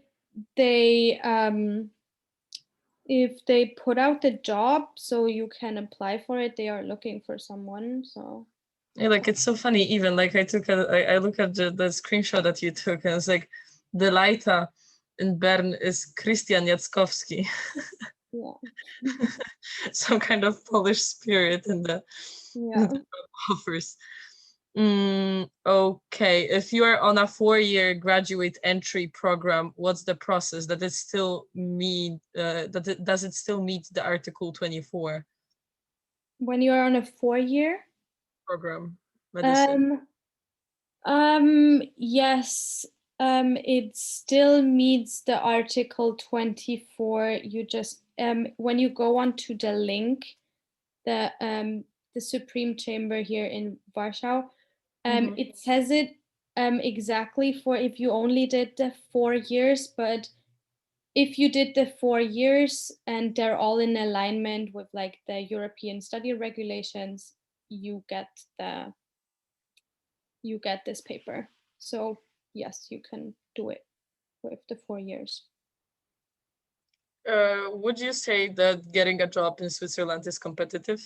they put out the job so you can apply for it, they are looking for someone. So yeah, like it's so funny. Even like I look at the screenshot that you took, and it's like the Leiter in Bern is Christian Jackowski. Yeah. Some kind of Polish spirit in the offers. Okay, if you are on a 4-year graduate entry program, what's the process? Does it still meet the Article 24? When you're on a 4-year program, medicine? Yes, it still meets the Article 24. You just when you go onto the link, the Supreme Chamber here in Warsaw, it says it exactly for if you only did the 4 years, but if you did the 4 years and they're all in alignment with like the European study regulations, you get this paper. So yes, you can do it with the 4 years. Would you say that getting a job in Switzerland is competitive?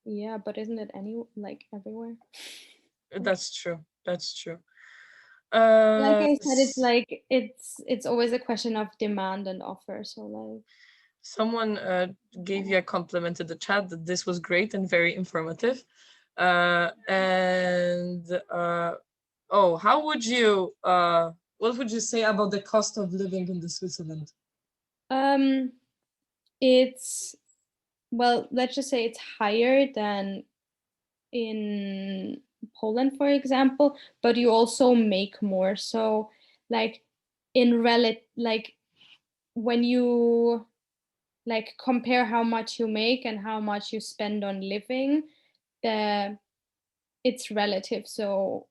Yeah, but isn't it everywhere? That's true. That's true. Like I said, it's like it's always a question of demand and offer. So like someone gave you a compliment in the chat that this was great and very informative. Oh, how would you what would you say about the cost of living in the Switzerland? It's, well, let's just say it's higher than in Poland, for example, but you also make more. So like when you like compare how much you make and how much you spend on living, it's relative. So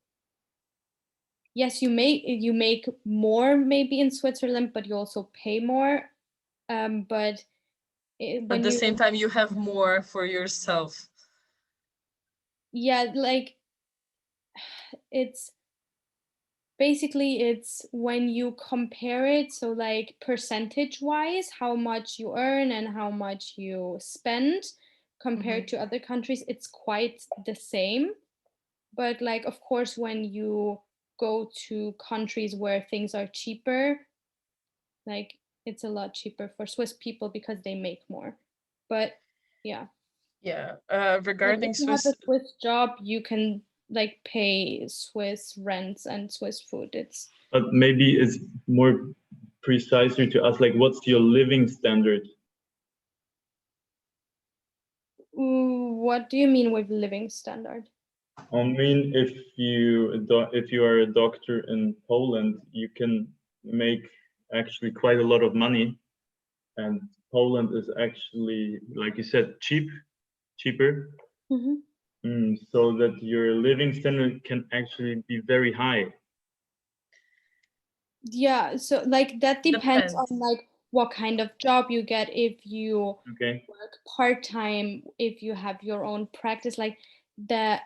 yes, you make more maybe in Switzerland, but you also pay more. But At the same time, you have more for yourself. Yeah, like it's when you compare it, so like percentage wise, how much you earn and how much you spend compared to other countries, it's quite the same. But like, of course, when you go to countries where things are cheaper, like it's a lot cheaper for Swiss people because they make more. But yeah. Yeah. Like Regarding if you have Swiss, a Swiss job, you can like pay Swiss rents and Swiss food. But maybe it's more precisely to ask, like, what's your living standard? What do you mean with living standard? I mean, if you are a doctor in Poland, you can make actually quite a lot of money, and Poland is actually, like you said, cheaper. So that your living standard can actually be very high. Yeah, so like that depends on like what kind of job you get. If you work part-time, if you have your own practice, like the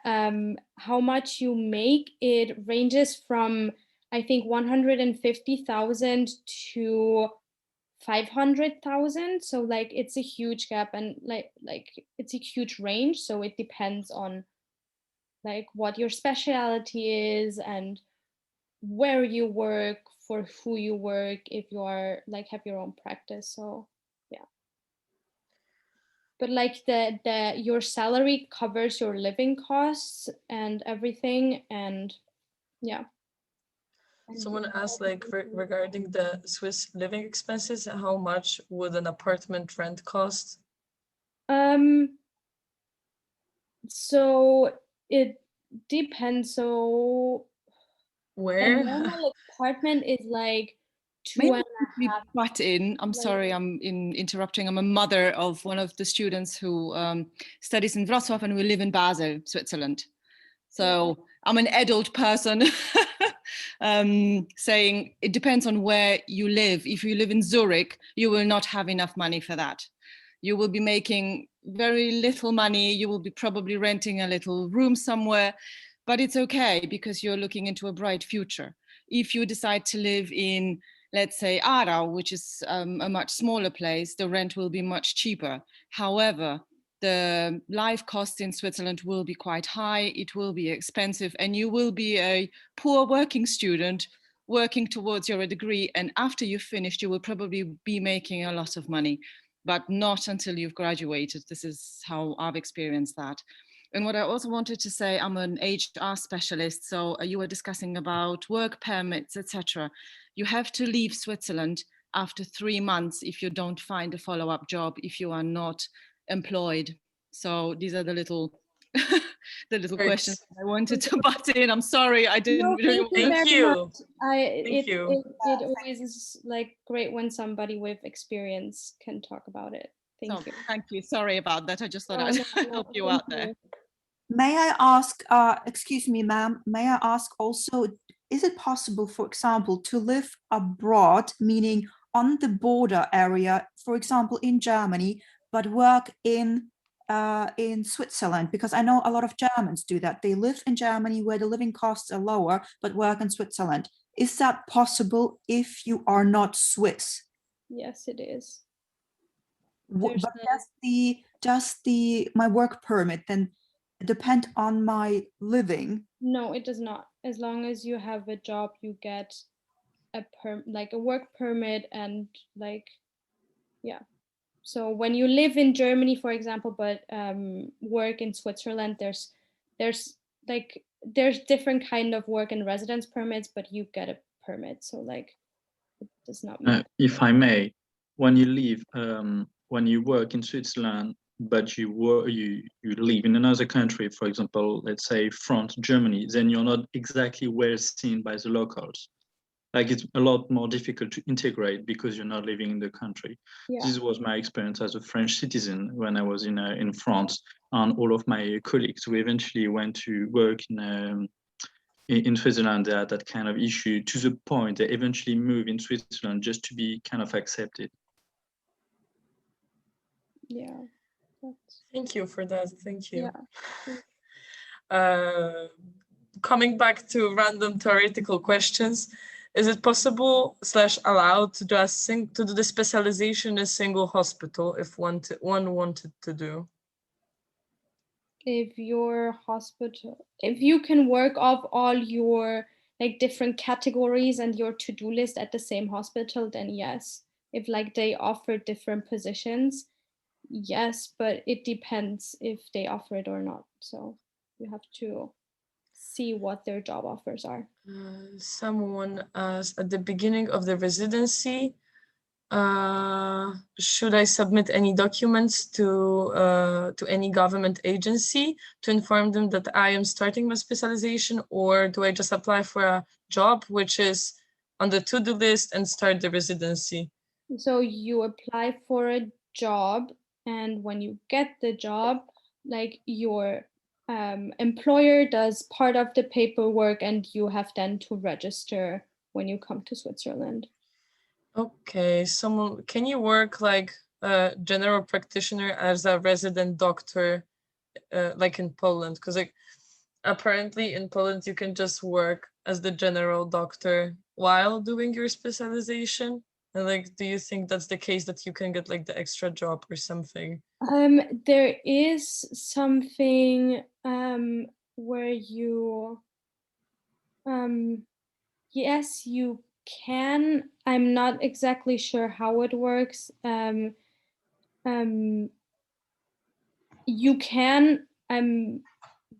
how much you make, it ranges from I think 150,000 to 500,000. So like it's a huge gap, and like it's a huge range. So it depends on like what your specialty is and where you work, for who you work, if you are like have your own practice. So yeah, but like the your salary covers your living costs and everything. And yeah, someone asked like regarding the Swiss living expenses, how much would an apartment rent cost? So it depends. So where a normal apartment is like Maybe we butt in. I'm sorry, I'm interrupting. I'm a mother of one of the students who studies in Wrocław, and we live in Basel, Switzerland. So I'm an adult person saying it depends on where you live. If you live in Zurich, you will not have enough money for that. You will be making very little money. You will be probably renting a little room somewhere, but it's okay because you're looking into a bright future. If you decide to live in, let's say, Aarau, which is a much smaller place, the rent will be much cheaper. However, the life costs in Switzerland will be quite high, it will be expensive, and you will be a poor working student working towards your degree. And after you've finished, you will probably be making a lot of money, but not until you've graduated. This is how I've experienced that. And what I also wanted to say, I'm an HR specialist. So you were discussing about work permits, etc. You have to leave Switzerland after 3 months if you don't find a follow-up job, if you are not employed. So these are the little the little Great. questions I wanted to butt in. I'm sorry, I didn't really want Thank very you. much. Thank you. It always is like great when somebody with experience can talk about it. Thank you. Thank you. Sorry about that. I just thought No, I'd no, no, help you thank out there. you. May I ask, excuse me, ma'am, may I ask also, is it possible, for example, to live abroad, meaning on the border area, for example, in Germany, but work in Switzerland? Because I know a lot of Germans do that. They live in Germany where the living costs are lower, but work in Switzerland. Is that possible if you are not Swiss? Yes, it is. But There's does my work permit then depend on my living? No, it does not. As long as you have a job, you get a work permit and yeah. So when you live in Germany, for example, but work in Switzerland, there's different kind of work and residence permits, but you get a permit. So it does not matter. If I may, when you work in Switzerland, but you live in another country, for example, let's say France, Germany, then you're not exactly well seen by the locals. Like it's a lot more difficult to integrate because you're not living in the country. Yeah. This was my experience as a French citizen when I was in France, and all of my colleagues who eventually went to work in Switzerland, they had that kind of issue to the point they eventually moved in Switzerland just to be kind of accepted. Yeah. Thank you for that. Thank you. Yeah. Coming back to random theoretical questions, is it possible / allowed to do the specialization in a single hospital if one wanted to do? If you can work off all your different categories and your to-do list at the same hospital, then yes. If they offer different positions, yes, but it depends if they offer it or not. So you have to see what their job offers are. Someone asked at the beginning of the residency, should I submit any documents to any government agency to inform them that I am starting my specialization, or do I just apply for a job which is on the to-do list and start the residency? So you apply for a job, and when you get the job, your employer does part of the paperwork, and you have then to register when you come to Switzerland. Okay, can you work like a general practitioner as a resident doctor, like in Poland? Because apparently in Poland you can just work as the general doctor while doing your specialization. And do you think that's the case, that you can get the extra job or something? There is something where you yes, you can. I'm not exactly sure how it works. You can,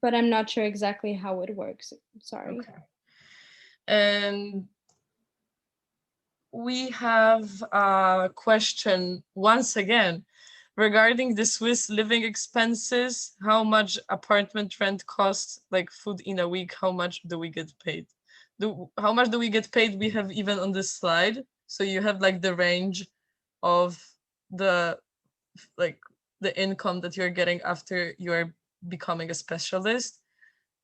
but I'm not sure exactly how it works. Sorry. Okay. And we have a question once again regarding the Swiss living expenses. How much apartment rent costs, food in a week? How much do we get paid? How much do we get paid? We have even on this slide. So you have the range of the income that you're getting after you're becoming a specialist.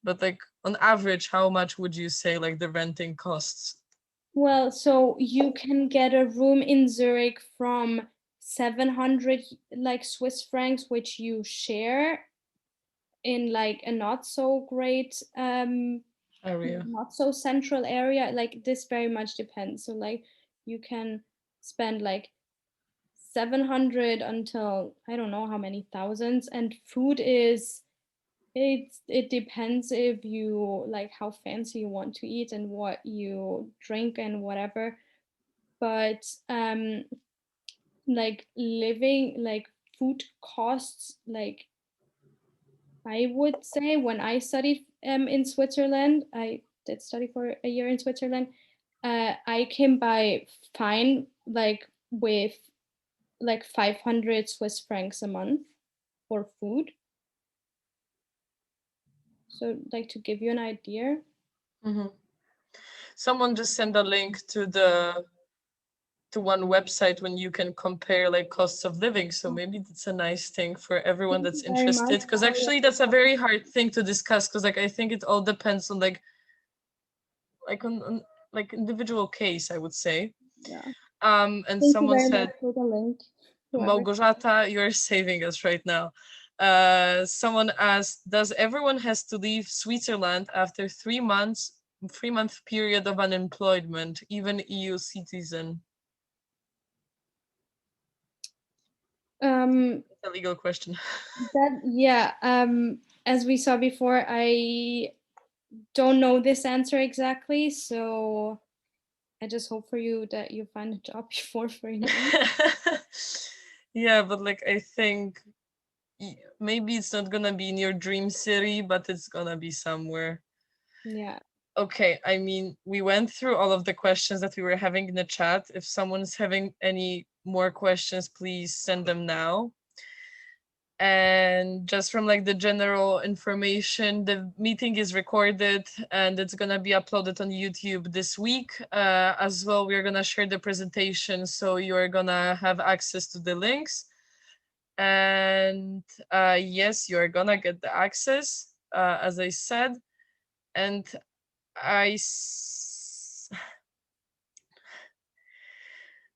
But on average, how much would you say the renting costs? Well, so you can get a room in Zurich from 700 Swiss francs, which you share in a not so great area, not so central area. This very much depends. So you can spend 700 until I don't know how many thousands, and food is it depends if you how fancy you want to eat and what you drink and whatever. But living food costs, I would say when I studied in Switzerland, I did study for a year in Switzerland, I came by fine with 500 Swiss francs a month for food. So like to give you an idea. Mhm. Someone just sent a link to one website when you can compare like costs of living. So maybe that's a nice thing for everyone Thank that's you very much interested. Because for actually your that's a very hard thing to discuss, because like I think it all depends on like on like individual case, I would say. Yeah. And Thank you someone very said, much for the link. whoever- Małgorzata, you're saving us right now. Someone asked, does everyone has to leave Switzerland after 3 month period of unemployment, even EU citizen? It's a legal question. As we saw before, I don't know this answer exactly, so I just hope for you that you find a job before 3 months. Yeah, but like I think maybe it's not gonna be in your dream city, but it's gonna be somewhere. Yeah. Okay, I mean, we went through all of the questions that we were having in the chat. If someone's having any more questions, please send them now. And just from like the general information, the meeting is recorded and it's gonna be uploaded on YouTube this week. As well, we're gonna share the presentation, so you're gonna have access to the links. And yes, you're gonna get the access, as I said. And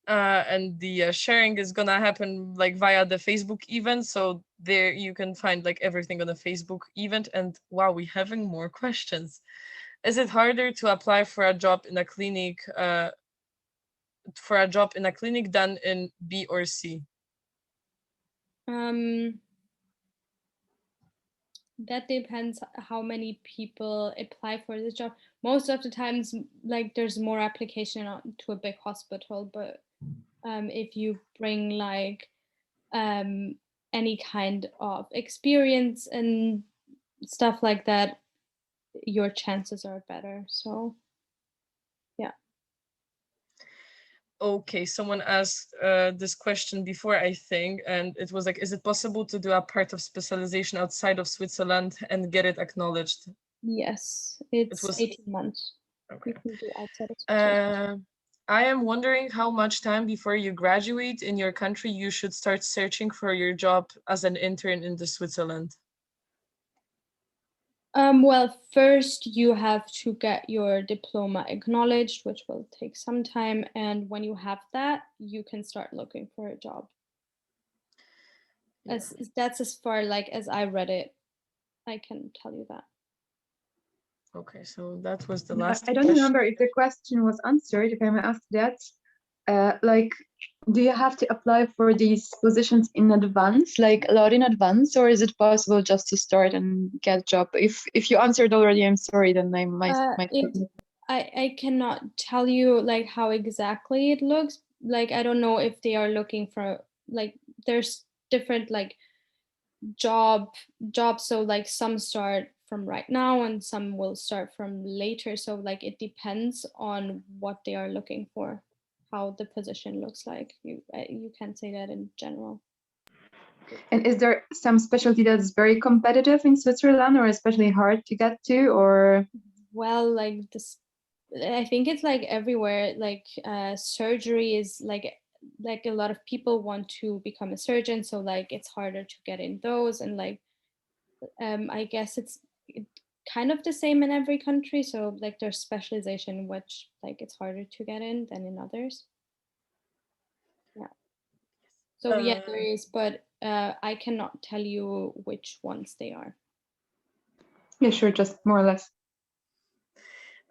and the sharing is gonna happen like via the Facebook event, so there you can find like everything on the Facebook event. And wow, we're having more questions. Is it harder to apply for a job in a clinic than in B or C? That depends how many people apply for this job. Most of the times, like there's more application to a big hospital, but if you bring like any kind of experience and stuff like that, your chances are better. So yeah. Okay, someone asked this question before, I think, and it was like, is it possible to do a part of specialization outside of Switzerland and get it acknowledged? Yes, it's was 18 months. Okay. You can do outside of Switzerland. I am wondering how much time before you graduate in your country you should start searching for your job as an intern in the Switzerland. Well, first you have to get your diploma acknowledged, which will take some time. And when you have that, you can start looking for a job. Yeah. That's as far like as I read it. I can tell you that. Okay, so that was the last I don't question. remember if the question was answered, if I may ask that. Like, do you have to apply for these positions in advance, like a lot in advance, or is it possible just to start and get a job? If you answered already, I'm sorry, then I might. I cannot tell you like how exactly it looks. Like I don't know if they are looking for like there's different like jobs. So like some start from right now and some will start from later. So like it depends on what they are looking for, how the position looks like. You can't say that in general. And is there some specialty that's very competitive in Switzerland or especially hard to get to, or? Well, like this, I think it's like everywhere. Like surgery is like a lot of people want to become a surgeon, so like it's harder to get in those. And like I guess it's kind of the same in every country. So like there's specialization, which like it's harder to get in than in others. Yeah. So yeah, there is, but I cannot tell you which ones they are. Yeah, sure, just more or less.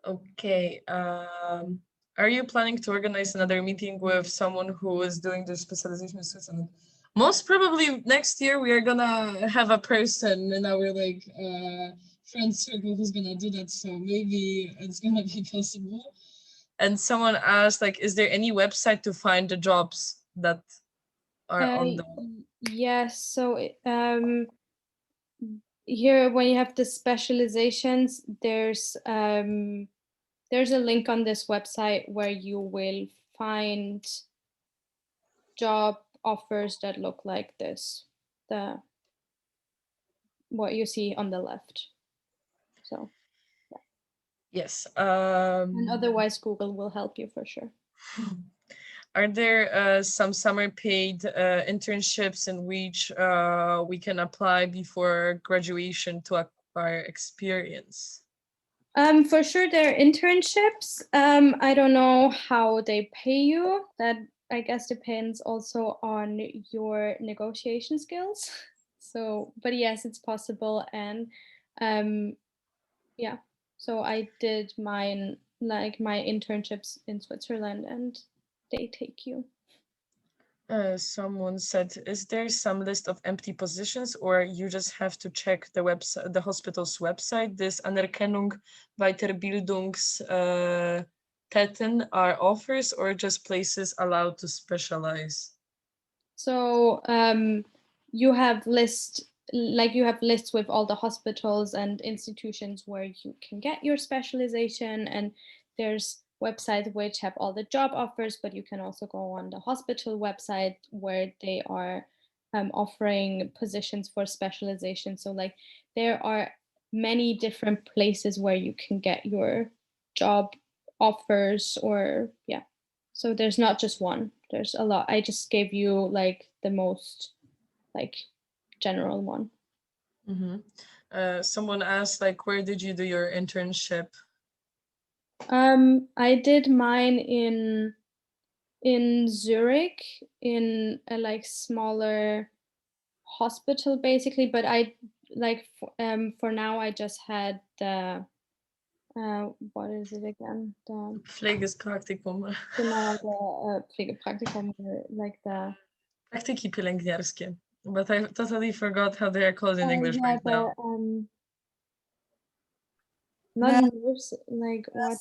Okay. Are you planning to organize another meeting with someone who is doing the specialization in Switzerland? Most probably next year we are gonna have a person in our like friend circle who's gonna do that, so maybe it's gonna be possible. And someone asked, like, is there any website to find the jobs that are on the Yes, so here when you have the specializations, there's a link on this website where you will find job offers that look like this, what you see on the left. So, Yes. and otherwise Google will help you for sure. Are there some summer paid internships in which we can apply before graduation to acquire experience? For sure, there are internships. I don't know how they pay you. That I guess depends also on your negotiation skills. So, but yes, it's possible. And yeah, so I did mine, like my internships in Switzerland, and they take you. Someone said, is there some list of empty positions, or you just have to check the website, the hospital's website? This Anerkennung Weiterbildungsstätten are offers or just places allowed to specialize? So you have lists with all the hospitals and institutions where you can get your specialization, and there's websites which have all the job offers, but you can also go on the hospital website where they are offering positions for specialization. So like there are many different places where you can get your job offers, or yeah. So there's not just one, there's a lot. I just gave you like the most like general one. Mm-hmm. Someone asked, like, where did you do your internship? I did mine in Zurich, in a like smaller hospital basically, but I like for now I just had the what is it again? The Pflegepraktikum. genau, the Pflegepraktikum, like the Praktyki pielęgniarskie. But I totally forgot how they are called in English yeah, right now. not The nurse, like what?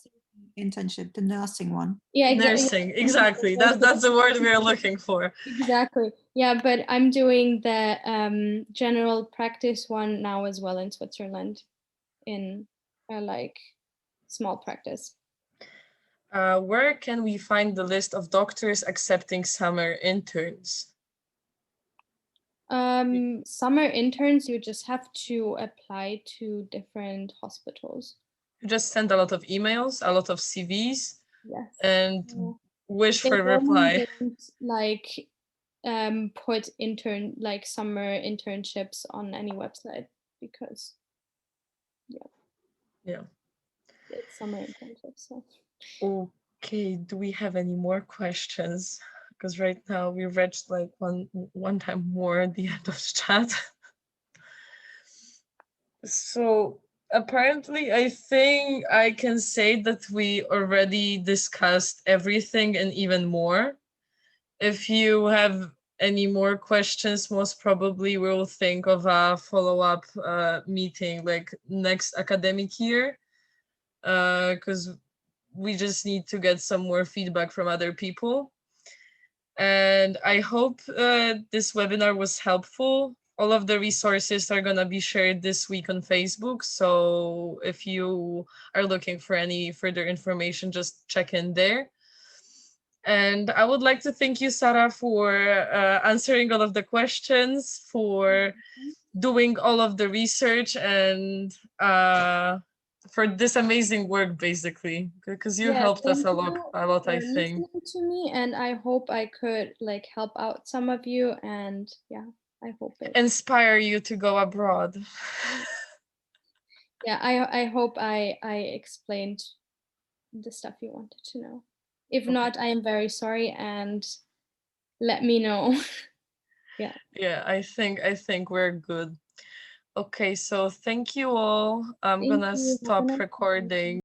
internship, the nursing one. Yeah, exactly. Nursing, exactly. That's the word we're looking for. Exactly. Yeah, but I'm doing the general practice one now as well in Switzerland, in a like small practice. Where can we find the list of doctors accepting summer interns? Summer interns, you just have to apply to different hospitals. You just send a lot of emails, a lot of CVs, Yes. and wish They for a reply. don't like put summer internships on any website because Yeah. It's summer internships. So. Okay, do we have any more questions? Because right now we reached like one time more at the end of the chat. So apparently I think I can say that we already discussed everything and even more. If you have any more questions, most probably we'll think of a follow-up meeting like next academic year, because we just need to get some more feedback from other people. And I hope this webinar was helpful. All of the resources are going to be shared this week on Facebook. So if you are looking for any further information, just check in there. And I would like to thank you, Sara, for answering all of the questions, for doing all of the research, and for this amazing work, basically, because you helped us a lot, I think. Listening to me, and I hope I could like help out some of you, and yeah, I hope it inspire you to go abroad. Yeah, I hope I explained the stuff you wanted to know. If not, I am very sorry, and let me know. Yeah, I think we're good. Okay, so thank you all. I'm gonna stop recording.